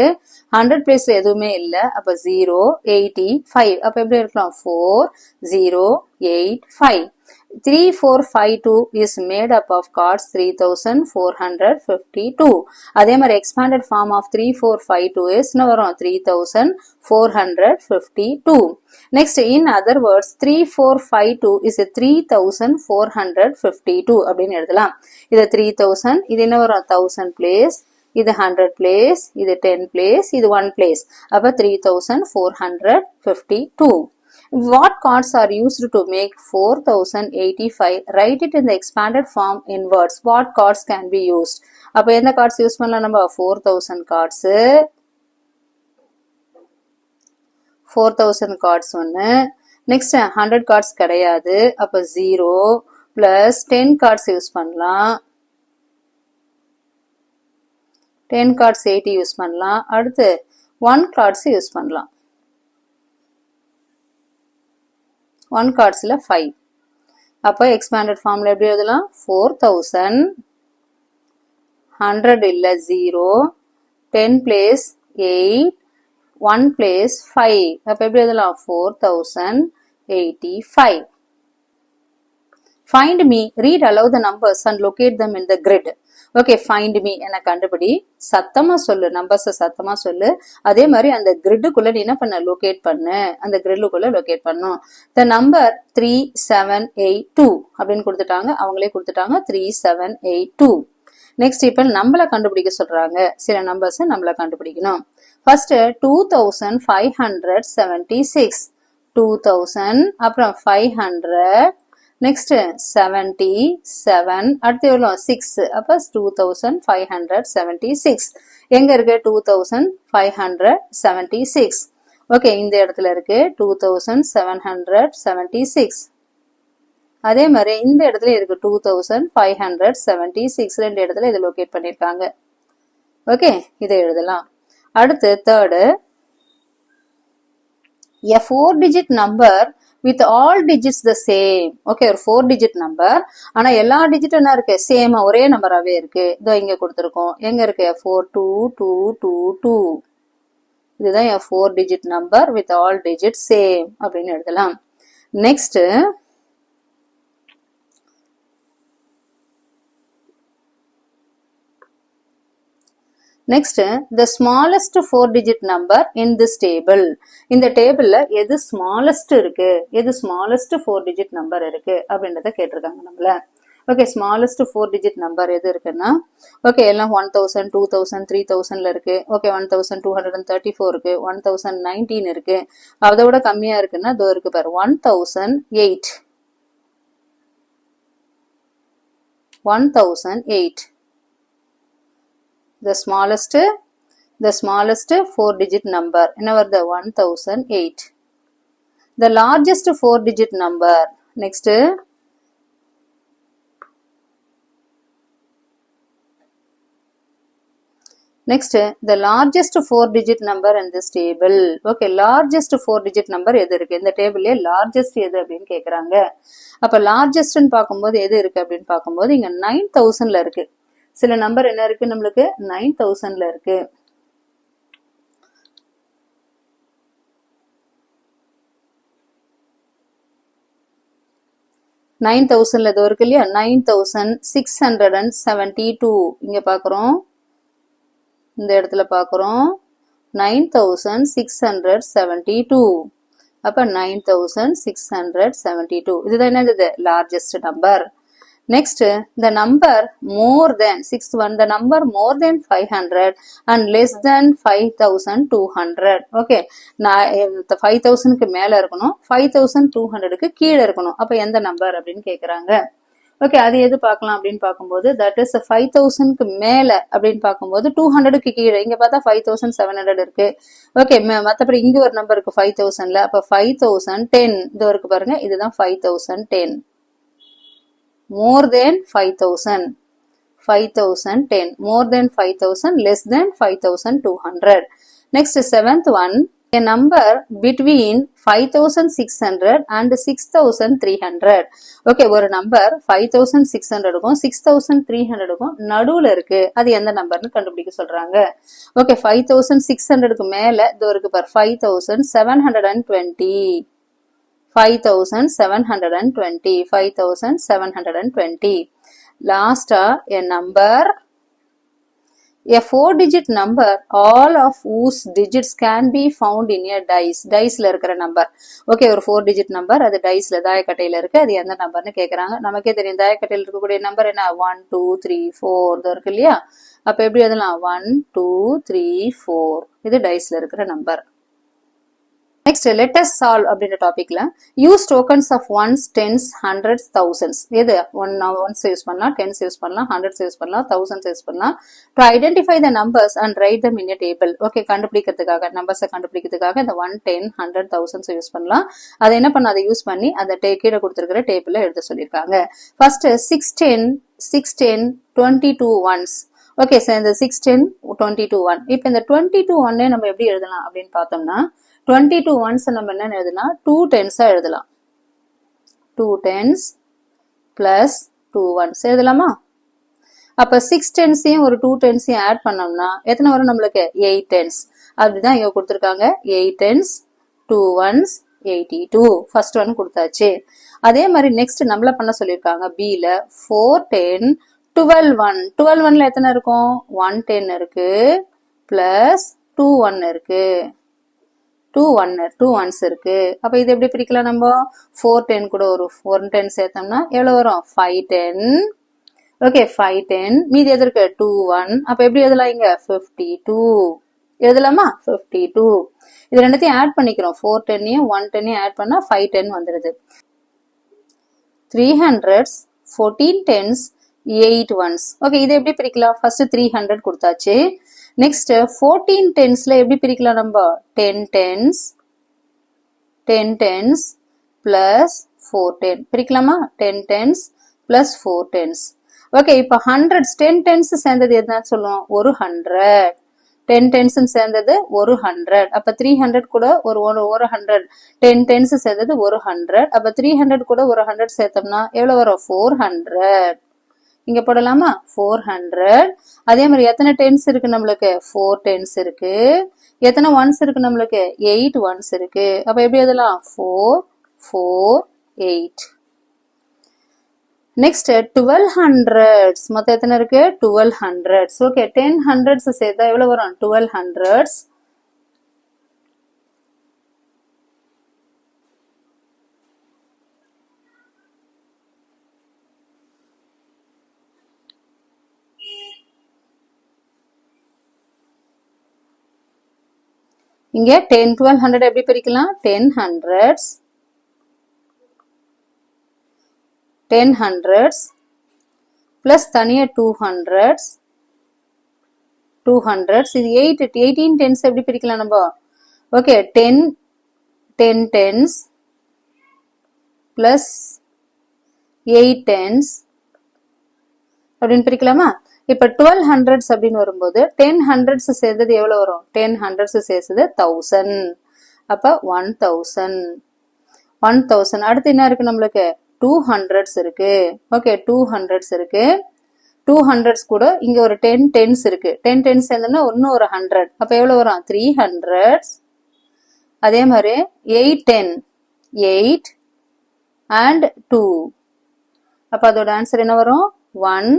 A: 100 பிளேஸ்ல எதுவுமே இல்ல, அப்ப 085. அப்ப எப்படி இருக்கலாம் 4085. 3452 is made up of cards 3452. அதே மாதிரி expanded form of 3452 is என்ன வரும் 3452. Next, in other words, 3452 is a 3452 அப்படின்னு எழுதலாம். இது 3000, இது என்ன வரும் 1000 place, இது 100 place, இது 10 place, இது 1 place. அப்ப 3452. What cards are used to make 4085? Write it in the expanded form in words. What cards can be used? அப்ப எந்த cards யூஸ் பண்ணலாம் நம்ம 4000 cards 4000 cards ஒன்னு. நெக்ஸ்ட் 100 cards கிடையாது, அப்ப 0 plus 10 cards யூஸ் பண்ணலாம். 10 cards 80 யூஸ் பண்ணலாம். அடுத்து 1 cards யூஸ் பண்ணலாம். 1 cardsல 5. அப்ப expanded formula எப்படி எழுதலாம் 4000, 100 இல்ல 0, 10 place 8, 1 place 5. அப்ப எப்படி எழுதலாம் 4085. Find me, read aloud the numbers and locate them in the grid. Okay, find me என கண்டுபிடி, சத்தமா சொல்லு, நம்பர்ஸ் சத்தமா சொல்லு. அதே மாதிரி அந்த கிரிட்டுக்குள்ள நீ என்ன பண்ண லொகேட் பண்ணு, அந்த கிரிட்டுக்குள்ள லொகேட் பண்ணும். The number 3782 அப்படின்னு கொடுத்துட்டாங்க, அவங்களே கொடுத்துட்டாங்க 3782. நெக்ஸ்ட் இப்ப நம்மள கண்டுபிடிக்க சொல்றாங்க, சில நம்பர்ஸ் நம்மள கண்டுபிடிக்கணும். ஃபர்ஸ்ட் 2576, 2000 அப்புறம் 500, நெக்ஸ்ட் 77, அடுத்து எவ்வளோ 6, அப்ப 2576. எங்க இருக்கு 2576. ஓகே, இந்த இடத்துல இருக்கு 2776. அதே மாதிரி இந்த இடத்துல இருக்கு 2576. ரெண்டு இடத்துல இதை லொகேட் பண்ணிருக்காங்க. ஓகே, இதை எழுதலாம். அடுத்து third, a 4-digit number with all digits the same. Okay, ஒரு 4-digit நம்பர், ஆனா எல்லா டிஜிட்டும் என்ன இருக்கு சேமா ஒரே நம்பராவே இருக்கு. இதோ இங்க கொடுத்துருக்கோம், எங்க இருக்கு 42222. இதுதான் 4-digit number with all digits same அப்படின்னு எழுதலாம். Next Next, the smallest 4-digit number in this table. இந்த டேபிள்ல எது smallest இருக்கு, எது smallest 4-digit number இருக்கு அப்படின்றத கேட்டிருக்காங்க நம்மள. ஓகே, smallest 4-digit number எது இருக்குன்னா, ஓகே எல்லாம் 1000, 2000, 3000ல இருக்கு. ஓகே, 1234 இருக்கு, 1019 இருக்கு. அதை விட கம்மியா இருக்குன்னா இதோ இருக்கு பாரு 1008. 1008. the smallest 4-digit number. என்ன வருது 1008. The largest 4-digit number. Next, the largest 4-digit number in this table. Okay, largest 4-digit number எது இருக்கு இந்த டேபிள்ல largest எது அப்படினு கேக்குறாங்க. அப்ப largest ன்னு பாக்கும்போது எது இருக்கு அப்படினு பாக்கும்போது இங்க 9000ல இருக்கு. சில நம்பர் என்ன இருக்கு நமக்கு 9000ல இருக்கு. நைன் தௌசண்ட்ல இது இருக்கு இல்லையா 9672 இங்க பாக்குறோம் இந்த இடத்துல பாக்குறோம் 9672 அப்ப 9672 இதுதான் என்னது largest number. Next, the number more than sixth one, the number more than 500 and less than 5200. Okay, 5000 க்கு மேல இருக்கணும் 5200 க்கு கீழ இருக்கணும். அப்ப எந்த நம்பர் அப்படினு கேக்குறாங்க. ஓகே, அது எது பார்க்கலாம் அப்படின்னு பாக்கும்போது that is 5000 க்கு மேல அப்படின்னு பாக்கும்போது 200 க்கு கீழ இங்க பார்த்தா 5700 இருக்கு. ஓகே, மத்தபடி இங்க ஒரு நம்பர் இருக்கு 5000ல. அப்ப 5010 இது இருக்கு பாருங்க, இதுதான் 5010. More than 5000, 5010, more than 5000, less than 5200. Next, seventh one, a number between 5600 and 6300. Okay, ஒரு நம்பர் 5600க்கும் 6300க்கும் நடுவுல இருக்கு. அது எந்த நம்பர்னு கண்டுபிடிக்க சொல்றாங்க. ஓகே, 5600க்கு மேல இது இருக்கு பார் 5720. 5720. Last, a number, a 4-digit number, all of whose digits can be found in a dice. Diceல இருக்கிற நம்பர். ஓகே, ஒரு 4-digit number, அது diceல தாயக்கட்டையில இருக்கு. அது எந்த நம்பர்னு கேக்குறாங்க. நமக்கே தெரியும் தாயக்கட்டையில இருக்கக்கூடிய நம்பர் என்ன 1 2 3 4 இது இருக்கு இல்லையா. அப்ப எப்படி எழுதலாம் 1 2 3 4. இது diceல இருக்கிற number. Next, let us solve அப்படின்ற டாபிக்ல use tokens of ones, tens, hundreds, thousands. எது ones யூஸ் பண்ணலாம், tens யூஸ் பண்ணலாம், hundreds யூஸ் பண்ணலாம், thousands யூஸ் பண்ணலாம். To identify the numbers and write them in a table. Okay, கண்டுபிடிக்கிறதுக்காக நம்பர்ஸை கண்டுபிடிக்கிறதுக்காக இந்த 1 10 100 thousands யூஸ் பண்ணலாம். அதை என்ன பண்ண அதை யூஸ் பண்ணி அந்த கீழே கொடுத்திருக்கிற டேபிள்ல எழுத சொல்லியிருக்காங்க. First 610 22 ones. ஓகே, சார் இந்த 610 22 1. இப்போ இந்த 22 1 நம்ம எப்படி எழுதலாம் அப்படின்னு பார்த்தோம்னா 22 ones நம்ம என்ன எழுதலாம் 2 tens எழுதலாம். 2 tens plus 2 ones எழுதலாமா? அப்ப 6 tensையும் ஒரு 2 tensையும் ஆட் பண்ணோம்னா எத்தனை வரும் நம்மளுக்கு 8 tens. அப்படிதான் இங்க கொடுத்திருக்காங்க 8 tens 2 ones 82. ஃபர்ஸ்ட் ஒன் கொடுத்தாச்சு. அதே மாதிரி நெக்ஸ்ட் நம்மள பண்ண சொல்லியிருக்காங்க B ல 4 10 12 1. 12 1ல எத்தனை இருக்கும் 1 10 இருக்கு பிளஸ் 2 1 இருக்கு 2 ones இருக்கு. அப்ப இது எப்படி பிரிக்கலாம் நம்ம 4 10 கூட ஒரு 1 10 சேர்த்தோம்னா எவ்வளவு வரும் 5 10. ஓகே, 5 10 மீதி எது இருக்கு 2 1. அப்ப எப்படி எழுதலாம் இங்க 52 எழுதலாமா 52. இது ரெண்டுத்தையும் ஆட் பண்ணிக்கிறோம் 4 10யும் 1 10யும் ஆட் பண்ணா 5 10 வந்துருது. 300s 14 10s 8 ones. ஓகே, இது எப்படி பிரிக்கலாம் ஃபர்ஸ்ட் 300 கொடுத்தாச்சு. நெக்ஸ்ட் 14 tensல எப்படி பிரிக்கலாம் நம்ம 10 tens plus 4 10 பிரிக்கலாமா 10 tens plus 4 tens. Okay, இப்போ 100s 10 tens சேர்ந்தது எதுன்னு சொல்லுவோம் ஒரு 100. 10 tens சேர்ந்தது ஒரு 100. அப்ப 300 கூட ஒரு 100. 10 tens சேர்ந்தது ஒரு 100. அப்ப 300 கூட ஒரு 100 சேர்த்தோம்னா எவ்வளவு வரும் 400. இங்க போடலாமா 400. அதே மாதிரி எத்தனை டென்ஸ் இருக்கு நம்மளுக்கு 4 டென்ஸ் இருக்கு. எத்தனை ஒன்ஸ் இருக்கு நம்மளுக்கு 8 ஒன்ஸ் இருக்கு. அப்ப எப்படி எழுதலாம் 4 4 8. நெக்ஸ்ட் 12 hundreds மொத்தம் எத்தனை இருக்கு 12 hundreds. ஓகே, 10 hundreds சேர்த்தா எவ்வளவு வரும் 12 hundreds. இங்க 10 1200 எப்படி பிரிக்கலாம் 10 hundreds 10 hundreds plus தனியா 2 hundreds 2 hundreds. இது 8 18 tens எப்படி பிரிக்கலாம் நம்ம? ஓகே 10 tens plus 8 tens அப்படின்னு பிரிக்கலாமா? இப்ப 12 hundreds அப்படின்னு வரும்போது 10 hundreds சேர்ந்தது எவ்வளவு வரும்? 10 hundreds சேர்ந்தது 1000. அப்ப 1000. அடுத்து என்ன இருக்கு நம்மளுக்கு? 2 hundreds இருக்கு. ஓகே 2 hundreds இருக்கு. 2 hundreds கூட இங்க ஒரு 10 tens இருக்கு. 10 tens சேர்ந்தோம்னா இன்னும் ஒரு 100. அப்ப எவ்வளவு வரும்? 3 hundreds. அதே மாதிரி 8 and 2. அப்ப அதோட ஆன்சர் என்ன வரும்? 1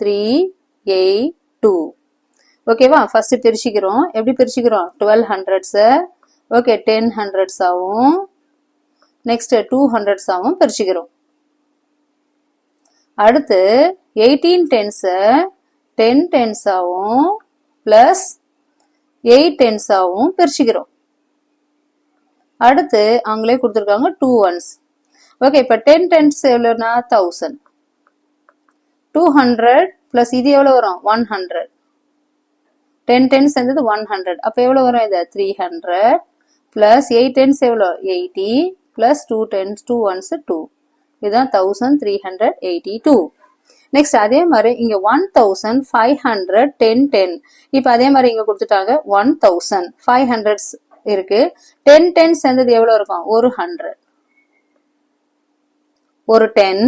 A: 3 8 2. ஓகேவா? ஃபர்ஸ்ட் பிரிச்சுக்கிறோம். எப்படி பிரிச்சுக்கிறோம்? 12 hundreds ஓகே 10 hundreds ஆவும் நெக்ஸ்ட் 2 hundreds ஆவும் பிரிச்சுக்கிறோம். அடுத்து 18 tens 10 tens ஆவும் பிளஸ் 8 tens ஆவும் பிரிச்சுக்கிறோம். அடுத்து அவங்களே கொடுத்துருக்காங்க 2 ones. ஓகே இப்ப 10 tens எவ்வளவுனா 1000. 200 பிளஸ் இது எவ்வளவு வரும்? 100. 10 tens சேர்ந்தது 100. அப்ப எவ்வளவு வரும் இது? 300 பிளஸ் 8 tens எவ்வளவு? 80 பிளஸ் 2 tens 2 ones 2. இதுதான் 1382. நெக்ஸ்ட் அதே மாதிரி இங்க 1500 10 10. இப்ப அதே மாதிரி இங்க கொடுத்துட்டாங்க 1500 இருக்கு. 10 10 சேர்ந்தது எவ்வளவு இருக்கும்? ஒரு 100. ஒரு 10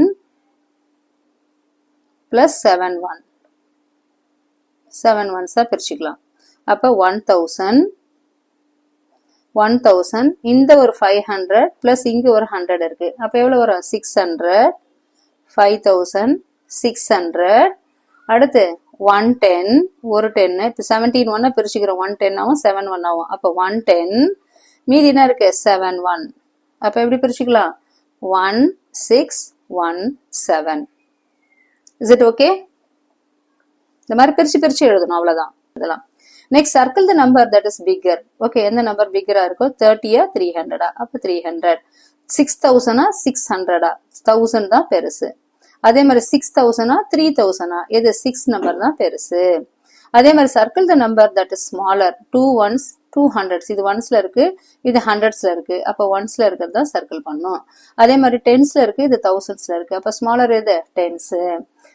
A: பிளஸ் 7 1. 7 ones பிரிச்சுக்கலாம். அப்ப 1000 இந்த ஒரு 500 பிளஸ் இங்க ஒரு 100 இருக்கு. அப்ப எவ்வளவு வரும்? 600. 5600. அடுத்து 110 ஒரு 10 இப்ப 17 1 பிரிச்சுக்கிறோம். 110 ஆகும் 7 1 ஆகும். அப்ப 110 மீதி என்ன இருக்கு? 7 1. அப்ப எப்படி பிரிச்சுக்கலாம்? 1617. Is it okay? இந்த மாதிரி பிரிச்சு எழுதணும். அவ்வளவுதான் இதெல்லாம். Next circle the number that is bigger. Okay எந்த நம்பர் பிக்கரா இருக்கோ? 30 300. அப்ப 300. 6000 600. 1000 தான் பெருசு. அதே மாதிரி 6000 3000. எது? 6 நம்பர் தான் பெருசு. அதே மாதிரி circle the number that is smaller. 2 ones 2 hundreds. இது ஒன்ஸ்ல இருக்கு, இது ஹண்ட்ரட்ஸ்ல இருக்கு. அப்ப ஒன்ஸ்ல இருக்கிறது தான் சர்க்கிள் பண்ணும். அதே மாதிரி டென்ஸ்ல இருக்கு, இது தௌசண்ட்ஸ்ல இருக்கு. அப்ப ஸ்மாலர் எது? டென்ஸ்.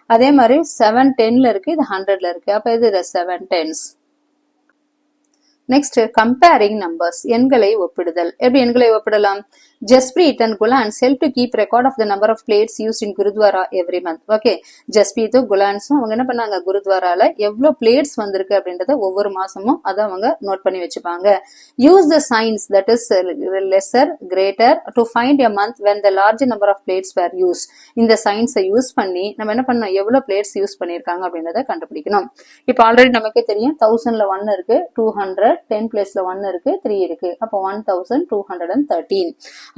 A: அதே மாதிரி 7 10ல இருக்கு, இது 100ல இருக்கு. அப்ப இது 7 tens. Next comparing numbers. எண்களை ஒப்பிடுதல். எப்படி எண்களை ஒப்பிடலாம்? ஜஸ்பிரீத் அண்ட் குலான்ஸ் help to keep record of the number of plates used in gurudwara every month. Okay ஜஸ்பிரீத்தும் குலான்ஸும் அவங்க என்ன பண்ணாங்க? குருத்வாரால எவ்வளவு பிளேட்ஸ் வந்திருக்கு அப்படின்றத ஒவ்வொரு மாசமும் அதை அவங்க நோட் பண்ணி வச்சுப்பாங்க. Use the signs that is lesser greater to find a month when the large number of plates were use. இந்த சைன்ஸை யூஸ் பண்ணி நம்ம என்ன பண்ணோம்? எவ்வளவு பிளேட்ஸ் யூஸ் பண்ணிருக்காங்க அப்படின்றத கண்டுபிடிக்கணும். இப்ப ஆல்ரெடி நமக்கே தெரியும் 1000ல 1 இருக்கு, 200 10 பிளேஸ்ல 1 இருக்கு, 3 இருக்கு. அப்ப 1213.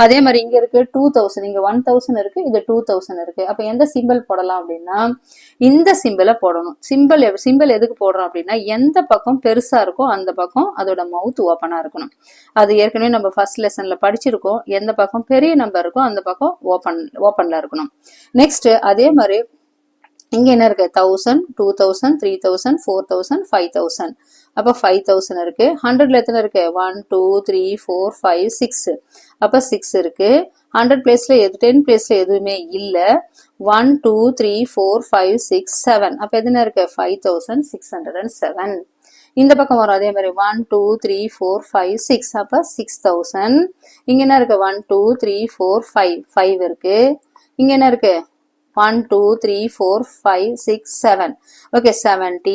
A: அதே மாதிரி இங்க இருக்கு 2000. இங்க 1000 இருக்கு, இது 2000 இருக்கு. அப்ப எந்த சிம்பிள் போடலாம் அப்படின்னா இந்த சிம்பிளை போடணும். சிம்பிள் எதுக்கு போடுறோம் அப்படின்னா எந்த பக்கம் பெருசா இருக்கோ அந்த பக்கம் அதோட மவுத் ஓப்பனா இருக்கணும். அது ஏற்கனவே நம்ம ஃபர்ஸ்ட் லெசன்ல படிச்சிருக்கோம். எந்த பக்கம் பெரிய நம்பர் இருக்கோ அந்த பக்கம் ஓப்பன்ல இருக்கணும். நெக்ஸ்ட் அதே மாதிரி இங்க என்ன இருக்கு? 1000 2000 3000 4000 5000. அப்ப 5000 இருக்கு. 100ல எத்தனை இருக்கு? 1 2 3 4 5 6. அப்ப 6 இருக்கு. 100 பிளேஸ்ல 10 பிளேஸ்ல எதுவுமே இல்ல. 1 2 3 4 5 6 7. அப்ப எதுனா இருக்கு? 5607. இந்த பக்கம் வரும். அதே மாதிரி 1 2 3 4 5 6. அப்ப 6000. இங்க என்ன இருக்கு? 1 2 3 4 5 5 இருக்கு. இங்க என்ன இருக்கு? 1 2 3 4 5 6 7. ஓகே 70.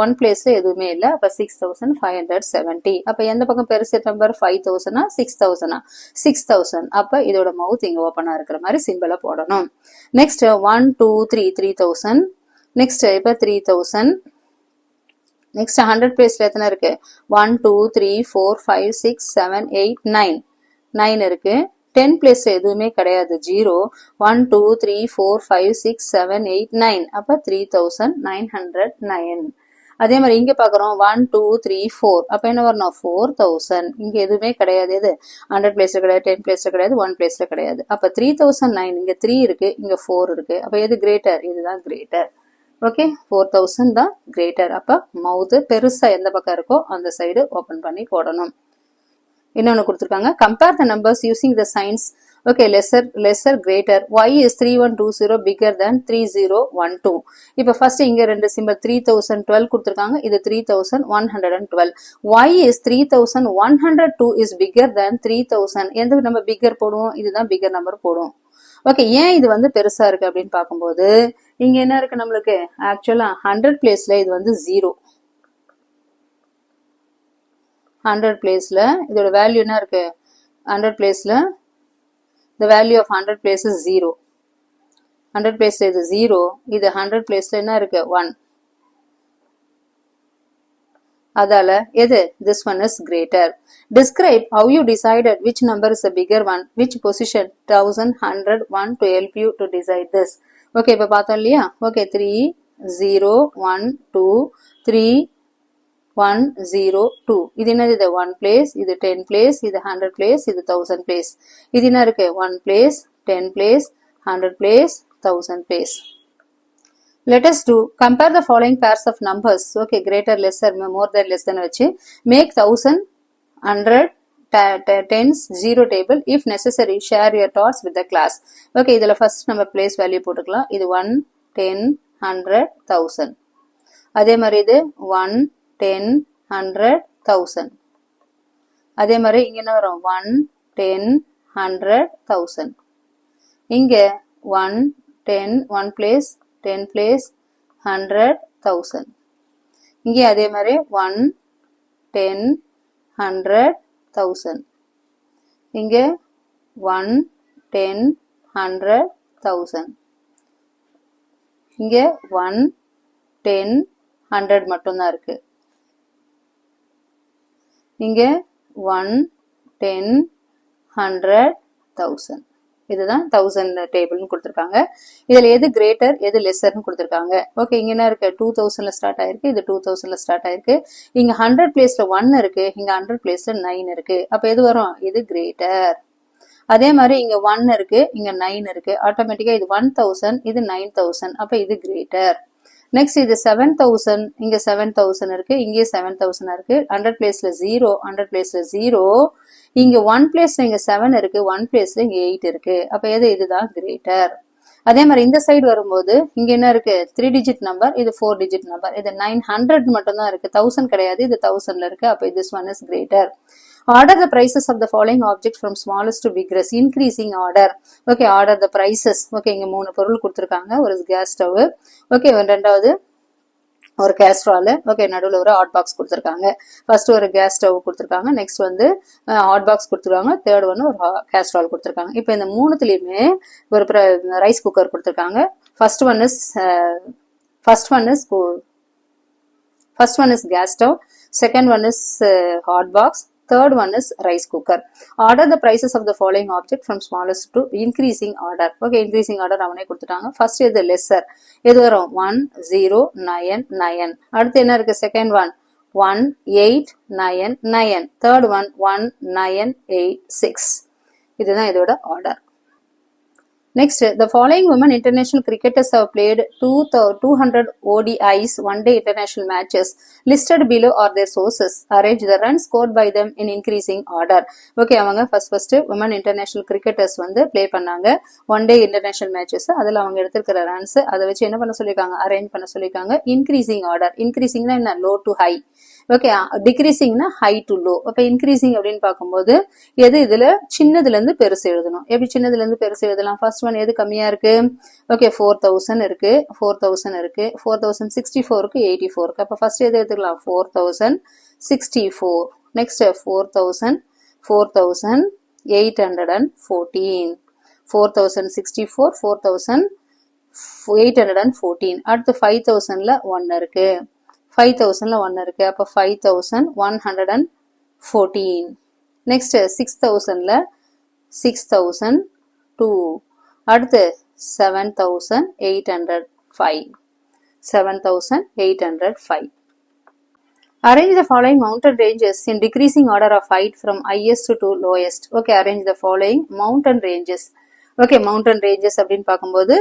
A: 1 பிளேஸ்ல எதுவுமே இல்ல. அப்ப 6570. அப்ப எந்த பக்கம் பெருசு நம்பர்? 5000 6000 6000. அப்ப இதோட மவுத் இங்க ஓபனா இருக்கிற மாதிரி சிம்பிளை போடணும். நெக்ஸ்ட் 1 2 3 3000. நெக்ஸ்ட் இப்ப 3000. நெக்ஸ்ட் 100 பிளேஸ்ல எத்தனை இருக்கு? 1 2 3 4 5 6 7 8 9. 9 இருக்கு. 10 பிளேஸ்ல எதுவுமே கிடையாது, 0. 1 2 3 4 5 6 7 8 9. அப்ப 3909. அதே மாதிரி இங்க பாக்குறோம் 1 2 3 4. அப்ப என்ன வரணும்? 4000. இங்க எதுவுமே கிடையாது. எது? 100 பிளேஸ்ல கிடையாது, 10 பிளேஸ்ல கிடையாது, 1 பிளேஸ்ல கிடையாது. அப்ப 3009. இங்க 3 இருக்கு, இங்க 4 இருக்கு. அப்ப எது கிரேட்டர்? இதுதான் கிரேட்டர். ஓகே 4000 தான் கிரேட்டர். அப்ப மவுத் பெருசா எந்த பக்கம் இருக்கோ அந்த சைடு ஓபன் பண்ணி போடணும். இன்னொன்னு கொடுத்திருக்காங்க compare the numbers using the science. Okay lesser greater y is 3120 bigger than 3012. இப்போ ஃபர்ஸ்ட் இங்க ரெண்டு சிம்பல் 3012 கொடுத்திருக்காங்க, இது 3112. y is 3102 is bigger than 3000. எந்த நம்ம பிக்கர் போடுவோம், இதுதான் பிக்கர் நம்பர் போடுவோம். ஓகே ஏன் இது வந்து பெருசா இருக்கு அப்படின்னு பார்க்கும்போது இங்க என்ன இருக்கு நம்மளுக்கு ஆக்சுவலா 100 பிளேஸ்ல இது வந்து 0. 100 பிளேஸ்ல இதோட வேல்யூ என்ன இருக்கு, 100 பிளேஸ்ல the value of 100 place is 0. 100 place is 0. இது 100 place என்ன இருக்கு 1. அதால எது this one is greater. Describe how you decided which number is the bigger one, which position 1000, 100, 1 to help you to decide this. Okay இப்ப பார்த்தோம் இல்லையா. Okay 3 0 1 2 3 1 0 2. இது என்னது, இது 1 place, இது 10 place, இது 100 place, இது 1000 place. இது என்ன இருக்கு 1 place, 10 place, 100 place, 1000 place. Let us do compare the following pairs of numbers. Okay, greater, lesser, more than, less than வச்சு make 1000, 100, tens, 0 table. If necessary, share your thoughts with the class. Okay, இதுல first நம்ம place value போட்டுக்கலாம். இது 1, 10, 100, 1000. அதே மாதிரி இது 1, 10, 100, 1000. அதே மாதிரி இங்க என்ன வரும் 1, 10, 100, 1000. இங்க 1, 10, 1 place, 10 place, 100, 1000. இங்க அதே மாதிரி 1, 10, 100, 1000. இங்க 1, 10, 100, 1000. இங்க 1, 10, 100 மட்டும்தான் இருக்கு. இங்க 1, 10, 100, 1000. இதுதான் 1000 டேபிள்னு கொடுத்திருக்காங்க. இதுல எது கிரேட்டர் எது லெஸர்னு கொடுத்திருக்காங்க. ஓகே இங்க என்ன இருக்கு 2000ல ஸ்டார்ட் ஆயிருக்கு, இது 2000ல ஸ்டார்ட் ஆயிருக்கு. இங்க 100 பிளேஸ்ல 1 இருக்கு, இங்க 100 பிளேஸ்ல 9 இருக்கு. அப்ப எது வரும், இது கிரேட்டர். அதே மாதிரி இங்க 1 இருக்கு, இங்க 9 இருக்கு. ஆட்டோமேட்டிக்கா இது 1000, இது 9000. அப்ப இது கிரேட்டர். நெக்ஸ்ட் இது 7000, இங்க 7000 இருக்கு, இங்கே 7000 இருக்கு. 100 பிளேஸ்ல 0, 100 பிளேஸ்ல 0. இங்க 1 பிளேஸ்ல இங்க 7 இருக்கு, 1 பிளேஸ்ல இங்க 8 இருக்கு. அப்ப எது, இதுதான் கிரேட்டர். அதே மாதிரி இந்த சைடு வரும்போது இங்க என்ன இருக்கு 3 டிஜிட் நம்பர், இது 4 டிஜிட் நம்பர். இது 900 மட்டும் தான் இருக்கு, 1000 கிடையாது. இது 1000ல இருக்கு. அப்ப this one is greater. Order the prices of the following objects from smallest to biggest, increasing order. Okay, order the prices. Okay, இங்க 3 பொருள் கொடுத்திருக்காங்க. ஒரு கேஸ் ஸ்டவ், ஓகே ரெண்டாவது ஒரு கேஸ்ட்ரால், ஓகே நடுவில் ஒரு ஹாட் பாக்ஸ் கொடுத்துருக்காங்க. ஃபர்ஸ்ட் ஒரு கேஸ் ஸ்டவ் கொடுத்துருக்காங்க, நெக்ஸ்ட் வந்து ஹாட் பாக்ஸ் கொடுத்துருக்காங்க, தேர்ட் ஒன்று ஒரு கேஸ்ட்ரால் கொடுத்துருக்காங்க. இப்போ இந்த மூணுத்துலேயுமே ஒரு ரைஸ் குக்கர் கொடுத்துருக்காங்க. First one his gas stove, second one is hot box, third one is rice cooker. Order the prices of the following object from smallest to increasing order. Okay, increasing order அவனே கொடுத்துட்டாங்க. First இது lesser, எது வரும் 1 0 9 9. அடுத்து என்ன இருக்கு second one 1 8 9 9. Third one 1 9 8 6. இதுதான் இதோட order. Next, the following women international cricketers have played 200 ODIs one-day international matches. Listed below are their sources. Arrange the runs scored by them in increasing order. Okay, அவங்க first women international cricketers வந்து play பண்ணாங்க one-day international matches. அதில் அவங்க எடுத்திருக்கிற runs அதை வச்சு என்ன பண்ண சொல்லியிருக்காங்க, அரேஞ்ச் பண்ண சொல்லியிருக்காங்க. increasing order. increasing என்ன, low to high. ஓகே, டிக்ரீசிங்னா ஹை டு லோ. அப்ப இன்க்ரீசிங் அப்படின்னு பார்க்கும்போது எது இதுல சின்னதுல இருந்து பெருசு எழுதணும். எப்படி சின்னதுல இருந்து பெருசு எழுதலாம், ஃபர்ஸ்ட் ஒன் எது கம்மியா இருக்கு, ஓகே 4000 இருக்கு, 4000 இருக்கு, 4064 இருக்கு, 84 இருக்கு. அப்ப ஃபர்ஸ்ட் எது எடுத்துக்கலாம் 4064. நெக்ஸ்ட் 4000 4814, 4064 4814. அடுத்து 5000ல 1 இருக்கு, 5000ல 1 இருக்கு. அப்ப 5114. நெக்ஸ்ட் 6000ல 6002. அடுத்து 7805. 7805. Arrange the following mountain ranges in decreasing order of height from highest to lowest. Okay, arrange the following mountain ranges. Okay, mountain ranges அப்படின்னு பார்க்கும்போது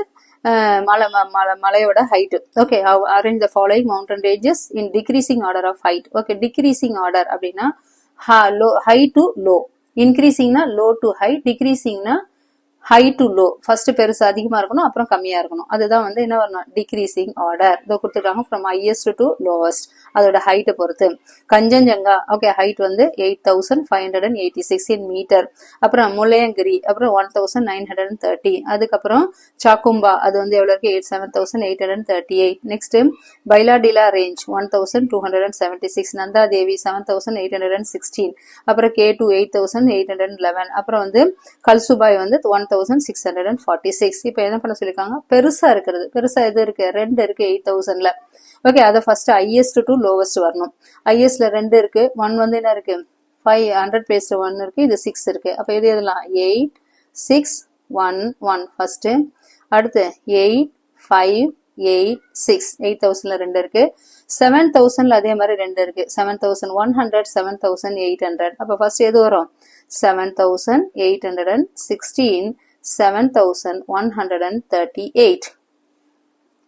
A: மலையோட height. Okay, arrange the following mountain ranges in decreasing order of height. Okay, decreasing order அப்படின்னா high to low, இன்க்ரீசிங்னா low to high, டிக்ரீசிங்னா high to low. First பெருசு அதிகமா இருக்கணும், அப்புறம் கம்மியா இருக்கணும். அதுதான் வந்து என்ன வரணும், டிக்ரீசிங் ஆர்டர். இதோ கொடுத்துருக்காங்க ஃப்ரம் ஹையஸ்ட் டு லோவஸ்ட், அதோட ஹைட்டை பொறுத்து. கஞ்சன்ஜங்கா ஓகே ஹைட் வந்து 8586 இன் மீட்டர். அப்புறம் முல்லையங்கிரி அப்புறம் 1930. அதுக்கப்புறம் சாக்கும்பா அது வந்து எவ்வளவு இருக்கு, 7838. Next Bailadila range 1276. நந்தா தேவி 7816. அப்புறம் K2 8811. அப்புறம் வந்து கல்சுபாய் வந்து 1646. இப்ப என்ன பண்ண சொல்லிருக்காங்க, பெருசா இருக்கிறது. பெருசா எது இருக்கு, 2 இருக்கு 8000ல. ஓகே, அதை ஃபர்ஸ்ட் ஹையஸ்ட் டு லோவஸ்ட் வரணும். ஹையஸ்ட்ல 2 இருக்கு, 1 வந்து என்ன இருக்கு 500 பிளேஸ் 1 இருக்கு, இது 6 இருக்கு. அப்ப இது எதெல்லாம் 8 6 1 1 ஃபர்ஸ்ட். அடுத்து 8 5 8 6 8000ல 2 இருக்கு. 7000ல அதே மாதிரி 2 இருக்கு, 7100 7800. அப்ப ஃபர்ஸ்ட் எது வரும், 7816 7138.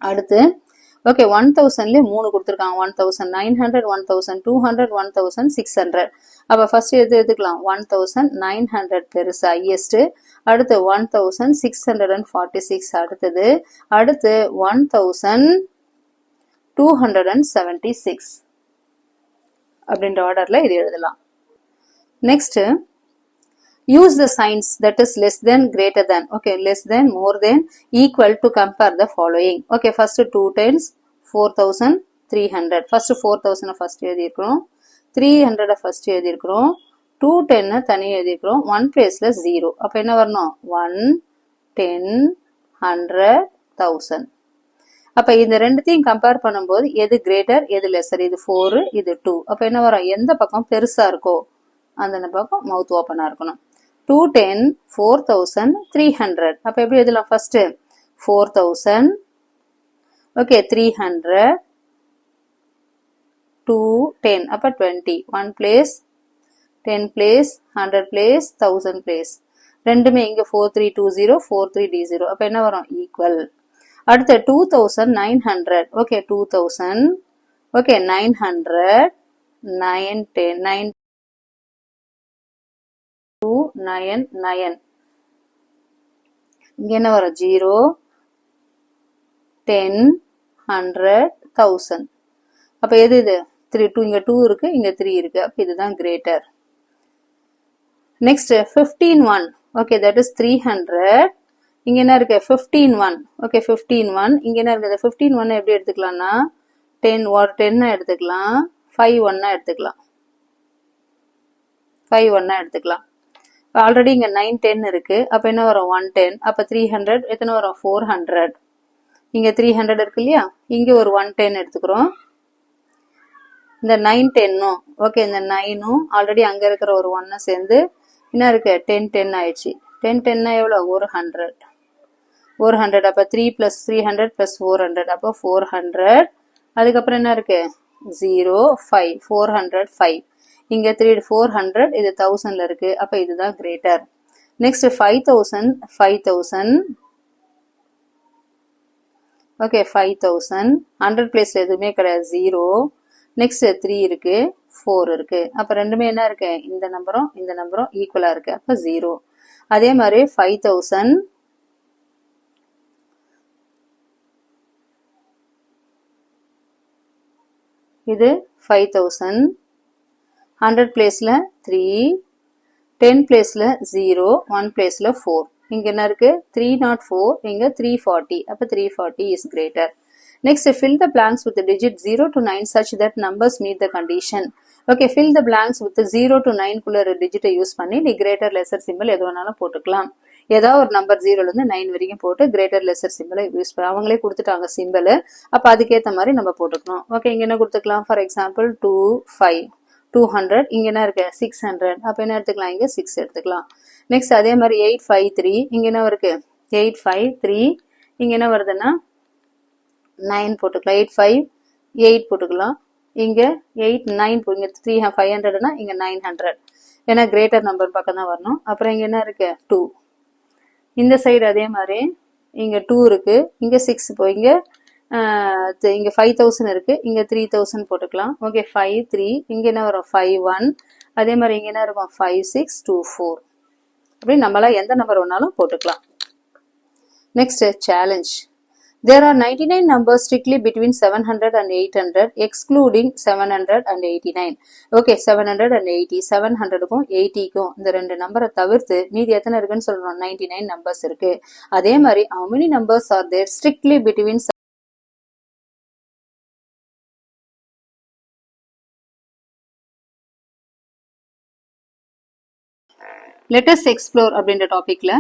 A: அடுத்து ஓகே 1000ல 3 கொடுத்துருக்காங்க, 1900 1200 1600. அப்ப ஃபர்ஸ்ட் எது எடுத்துக்கலாம், 1900 பெருசு ஹையஸ்ட். அடுத்து 1646 அடுத்தது. அடுத்து 1276 அப்படின்ற ஆர்டர்ல இது எழுதலாம். Next use the signs that is less than, greater than. Okay, less than, more than, equal to compare the following. Okay, first 2 tens 4300. first 4000 first எழுதிருக்கிறோம், 300 first எழுதிருக்கிறோம், 210 தனியா எழுதிருக்கிறோம், 1 placeல 0. அப்ப என்ன வரணும், 1 10 100 1000. அப்ப இந்த ரெண்டுத்தையும் கம்பேர் பண்ணும்போது எது கிரேட்டர் எது லெஸர், இது 4 இது 2. அப்ப என்ன வரும், எந்த பக்கம் பெருசா இருக்கோ அந்த பக்கம் மவுத் ஓப்பனா இருக்கணும். 210 4300. அப்ப எப்படி எழுதலாம், ஃபர்ஸ்ட் 4000 ஓகே 300 210 அப்ப 20. 1 place 10 place 100 place 1000 place. ரெண்டுமே இங்க 4320 43D0. அப்ப என்ன வரும், ஈக்குவல். அடுத்து 2900 ஓகே 2000 ஓகே 900 910 9 299. இங்க என்ன வரும், 0 10 100 1000. அப்ப எது இது 3 2, இங்க 2 இருக்கு இங்க 3 இருக்கு. அப்ப இதுதான் greater. Next 151 okay that is 300. இங்க என்ன இருக்கு 151 ஓகே 151. இங்க என்ன இருக்கு, 151 எப்படி எடுத்துக்கலாம்னா 10 ஒரு 10 எடுத்துக்கலாம், 5 1 எடுத்துக்கலாம், 5 1 எடுத்துக்கலாம். ஆல்ரெடி இங்க 9 10 இருக்கு. அப்ப என்ன வரும் 110. அப்ப 300 எத்தனை வரும் 400. இங்க 300 இருக்கு இல்லையா, இங்க ஒரு 110 எடுத்துக்கிறோம். இந்த 9 10ம் ஓகே இந்த 9ம் ஆல்ரெடி அங்க இருக்கிற ஒரு 1 சேர்ந்து என்ன இருக்கு 10 10 ஆயிடுச்சு. 10 10 எவ்வளவு, 100 100. அப்ப 3 plus 300 plus 400 அப்ப 400. அதுக்கப்புறம் என்ன இருக்கு 0 5 405. இங்க 400 இது 1000ல இருக்கு. அப்ப இதுதான் கிரேட்டர். நெக்ஸ்ட் 5000 5000 ஓகே 5000 100 பிளேஸ்ல எதுவுமே கிடையாது 0. நெக்ஸ்ட் 3 இருக்கு 4 இருக்கு. அப்ப ரெண்டுமே என்ன இருக்கு, இந்த நம்பரும் ஈக்குவலா இருக்கு. அப்ப 0. அதே மாதிரி 5000 இது 5000 100 பிளேஸ்ல 3 10 பிளேஸ்ல 0 1 பிளேஸ்ல 4. இங்க என்ன இருக்கு 304 இங்க 340. அப்ப 340 is greater. Next fill the blanks with the digit 0 to 9 such that numbers meet the condition. Okay, fill the blanks with the 0 to 9 குள்ள ஒரு டிஜிட்டை யூஸ் பண்ணி நீ கிரேட்டர் லெசர் சிம்பிள் எது வேணாலும் போட்டுக்கலாம். ஏதாவது ஒரு நம்பர் 0ல இருந்து 9 வரைக்கும் போட்டு கிரேட்டர் லெசர் சிம்பிளை யூஸ் பண்ண அவங்களே கொடுத்துட்டாங்க சிம்பிள். அப்ப அதுக்கேற்ற மாதிரி நம்ம போட்டுக்கணும். ஓகே, இங்க என்ன கொடுத்துக்கலாம், ஃபார் எக்ஸாம்பிள் 2 5 200. இங்க என்ன இருக்கு 600. அப்ப என்ன எடுத்துக்கலாம், இங்க 6 எடுத்துக்கலாம். நெக்ஸ்ட் அதே மாதிரி 853 இங்க என்ன இருக்கு 853. இங்க என்ன வருதுன்னா 9 போட்டுக்கலாம், 858 போட்டுக்கலாம். இங்க 89 இங்க 500னா இங்க 900. ஏன்னா கிரேட்டர் நம்பர் பக்கம் தான் வரணும். அப்புறம் இங்க என்ன இருக்கு 2. இந்த சைடு அதே மாதிரி இங்கே 2 இருக்குது, இங்கே 6 இப்போ இங்கே 5000 இருக்குது, இங்கே 3000 போட்டுக்கலாம். ஓகே 5 3, இங்கே என்ன வரும் 5 1, அதே மாதிரி இங்கே என்ன இருக்கும் 5 6 2 4. அப்படி நம்மளாம் எந்த நம்பர் வேணாலும் போட்டுக்கலாம். Next challenge. There are 99 numbers strictly between 700 and 800 excluding 789. Okay, 780, 700க்கும் 80க்கும் இந்த ரெண்டு நம்பரை தவிர்த்து மீதி எத்தனை இருக்குன்னு சொல்றோம் 99 நம்பர்ஸ் இருக்கு. அதே மாதிரி how many numbers are there strictly between Let us explore அப்படின்ற டாபிக்ல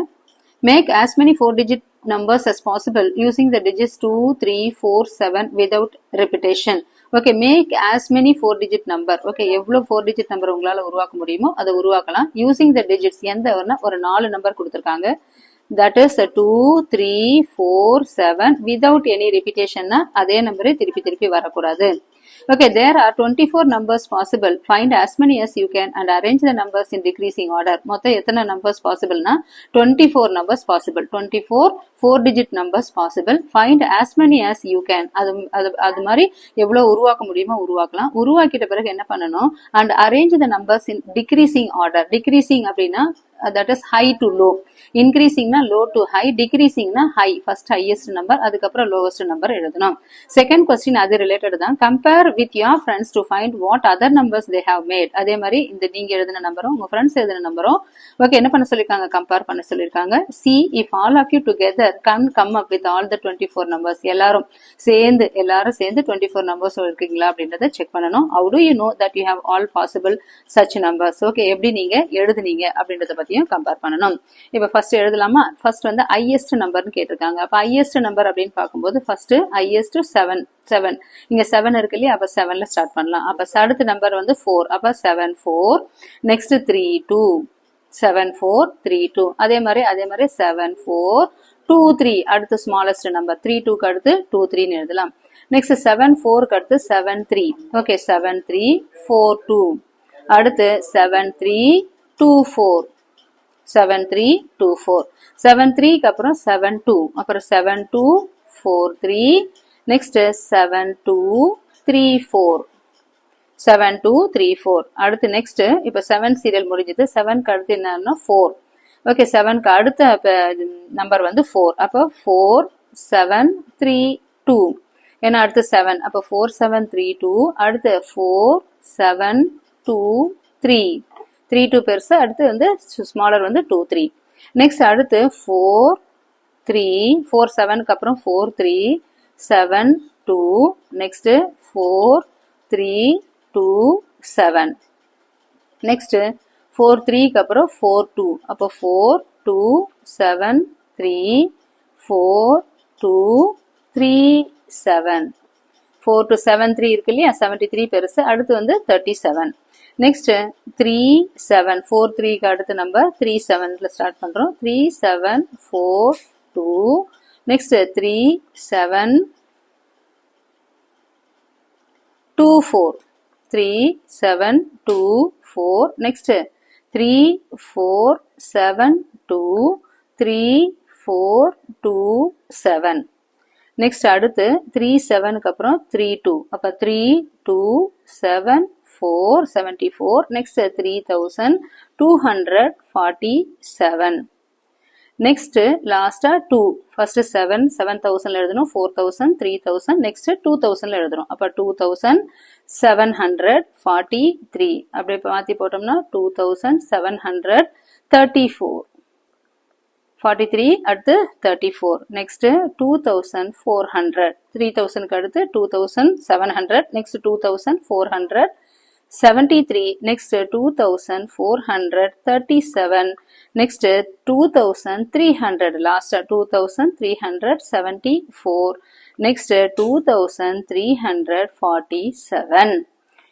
A: make as many 4-digit numbers as possible using the digits 2, 3, 4, 7 without repetition. Okay, make as many 4-digit number. Okay, எவ்வளவு 4-digit number உங்களால உருவாக்க முடியுமோ அதை உருவாக்கலாம். Using the digits எந்த ஒரு 4 நம்பர் கொடுத்திருக்காங்க. That is 2, 3, 4, 7 without any repetition. அதே நம்பரே திருப்பி வரக்கூடாது. Okay, there are 24 numbers possible. Find as many as you can and arrange the numbers in decreasing order. மொத்தம் எத்தனை numbers possible னா 24 numbers possible. 24 4-digit numbers possible. Find as many as you can. அது மாதிரி எவ்வளவு உருவாக்க முடியுமோ உருவாக்கலாம். உருவாக்கிட்ட பிறகு என்ன பண்ணணும்? And arrange the numbers in decreasing order. Decreasing அப்படின்னா that is high to low. Increasing na low to high, decreasing na high. First highest number, அதுக்கப்புறம் lowest number எழுதணும். Second question அது related தான். Compare with your friends to find what other numbers they have made. அதே மாதிரி இந்த நீங்க எழுதின நம்பரும் உங்க ஃப்ரெண்ட்ஸ் எழுதின நம்பரும் ஓகே என்ன பண்ண சொல்லிருக்காங்க கம்பேர் பண்ண சொல்லிருக்காங்க. See if all of you together can come up with all the 24 numbers. எல்லாரும் சேர்ந்து 24 numbers இருக்கீங்களா அப்படின்றத செக் பண்ணணும். How do you know that you have all possible such numbers? Okay எப்படி நீங்க எழுதுனீங்க அப்படின்றத பத்தியும் கம்பேர் பண்ணணும். இப்ப ஃபர்ஸ்ட் எழுதலாமா? ஃபர்ஸ்ட் வந்து ஹையஸ்ட் நம்பர்னு கேட்டிருக்காங்க. அப்ப ஹையஸ்ட் நம்பர் அப்படின்னு பார்க்கும்போது ஃபர்ஸ்ட் ஹையஸ்ட் 7 இங்க 7 இருக்கு இல்லையா, அப்ப 7ல ஸ்டார்ட் பண்ணலாம். அப்ப அடுத்த நம்பர் வந்து 4, அப்ப 7 4. நெக்ஸ்ட் 3 2, 7 4 3 2. அதே மாதிரி 7 4 2 3. அடுத்து ஸ்மாலஸ்ட் நம்பர் 3 2க்கு அடுத்து 2 3ன்னு எழுதலாம். நெக்ஸ்ட் 7 4க்கு அடுத்து 7 3. ஓகே 7 3 4 2. அடுத்து 7 3 2 4. 7 3 2 4. 7 3க்கு அப்புறம் 7 2, அப்புறம் 7 2 4 3. நெக்ஸ்ட் 7 2 3 4. 7 2 3 4. அடுத்து நெக்ஸ்ட் இப்ப 7 சீரியல் முடிஞ்சது. 7க்கு அடுத்து என்னன்னா 4. ஓகே 7க்கு அடுத்த நம்பர் வந்து 4. அப்போ 4 7 3 2. ஏன்னா அடுத்து 7, அப்போ 4 7 3 2. அடுத்து 4 7 2 3. 3 2 பெருசு, அடுத்து வந்து ஸ்மாலர் வந்து 2 3. நெக்ஸ்ட் அடுத்து 4 3 4 7க்கு அப்புறம் 4 3 7 2. நெக்ஸ்ட் 4 3 2 7. நெக்ஸ்ட் 4 3க்கு அப்புறம் 4 2. அப்போ 4 2 7 3 4 2 3 7. 4 to 7 3 இருக்கு இல்லையா, 73 பெருசு, அடுத்து வந்து 37. நெக்ஸ்ட் 3 7 4 3க்கு அடுத்த நம்பர் 3 7ல ஸ்டார்ட் பண்றோம். 3 7 4 2. நெக்ஸ்ட் 3 7 2 4. 3 7 2 4. நெக்ஸ்ட் 3 4 7 2 3 4 2 7. நெக்ஸ்ட் அடுத்து 3 7க்கு அப்புறம் 3 2. அப்ப 3 2 7 4 74. நெக்ஸ்ட் 3247. நெக்ஸ்ட் லாஸ்டா 2. ஃபர்ஸ்ட் 7000 எழுதணும், 4000 3000, நெக்ஸ்ட் 2000 எழுதணும். அப்ப 2743. அப்படியே மாத்தி போட்டோம்னா 2734. 43 அடுத்து 34. நெக்ஸ்ட் 2400. 3000க்கு அடுத்து 2700. நெக்ஸ்ட் 2473. நெக்ஸ்ட் 2437. நெக்ஸ்ட் 2300. லாஸ்டா 2374. நெக்ஸ்ட் 2347.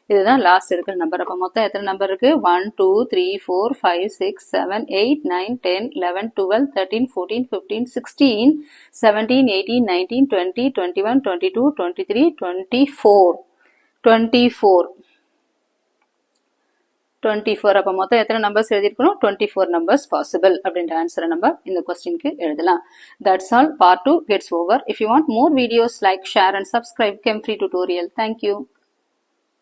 A: இதுதான் லாஸ்ட் இருக்கிற நம்பர். அப்ப மொத்தம் எத்தனை நம்பர் இருக்கு? 1 2 3 4 5 6 7 8 9 10 11 12 13 14 15 16 17 18 19 20 21 22 23 24. 24. அப்போ மொத்தம் எத்தனை நம்பர்ஸ் எழுதியிருக்கணும்? 24 நம்பர்ஸ் பாசிபிள் அப்படின்ற ஆன்சரை நம்ம இந்த கொஸ்டினுக்கு எழுதலாம். That's all. Part 2 gets over. If you want more videos, like, share and subscribe Chem Free Tutorial. Thank you.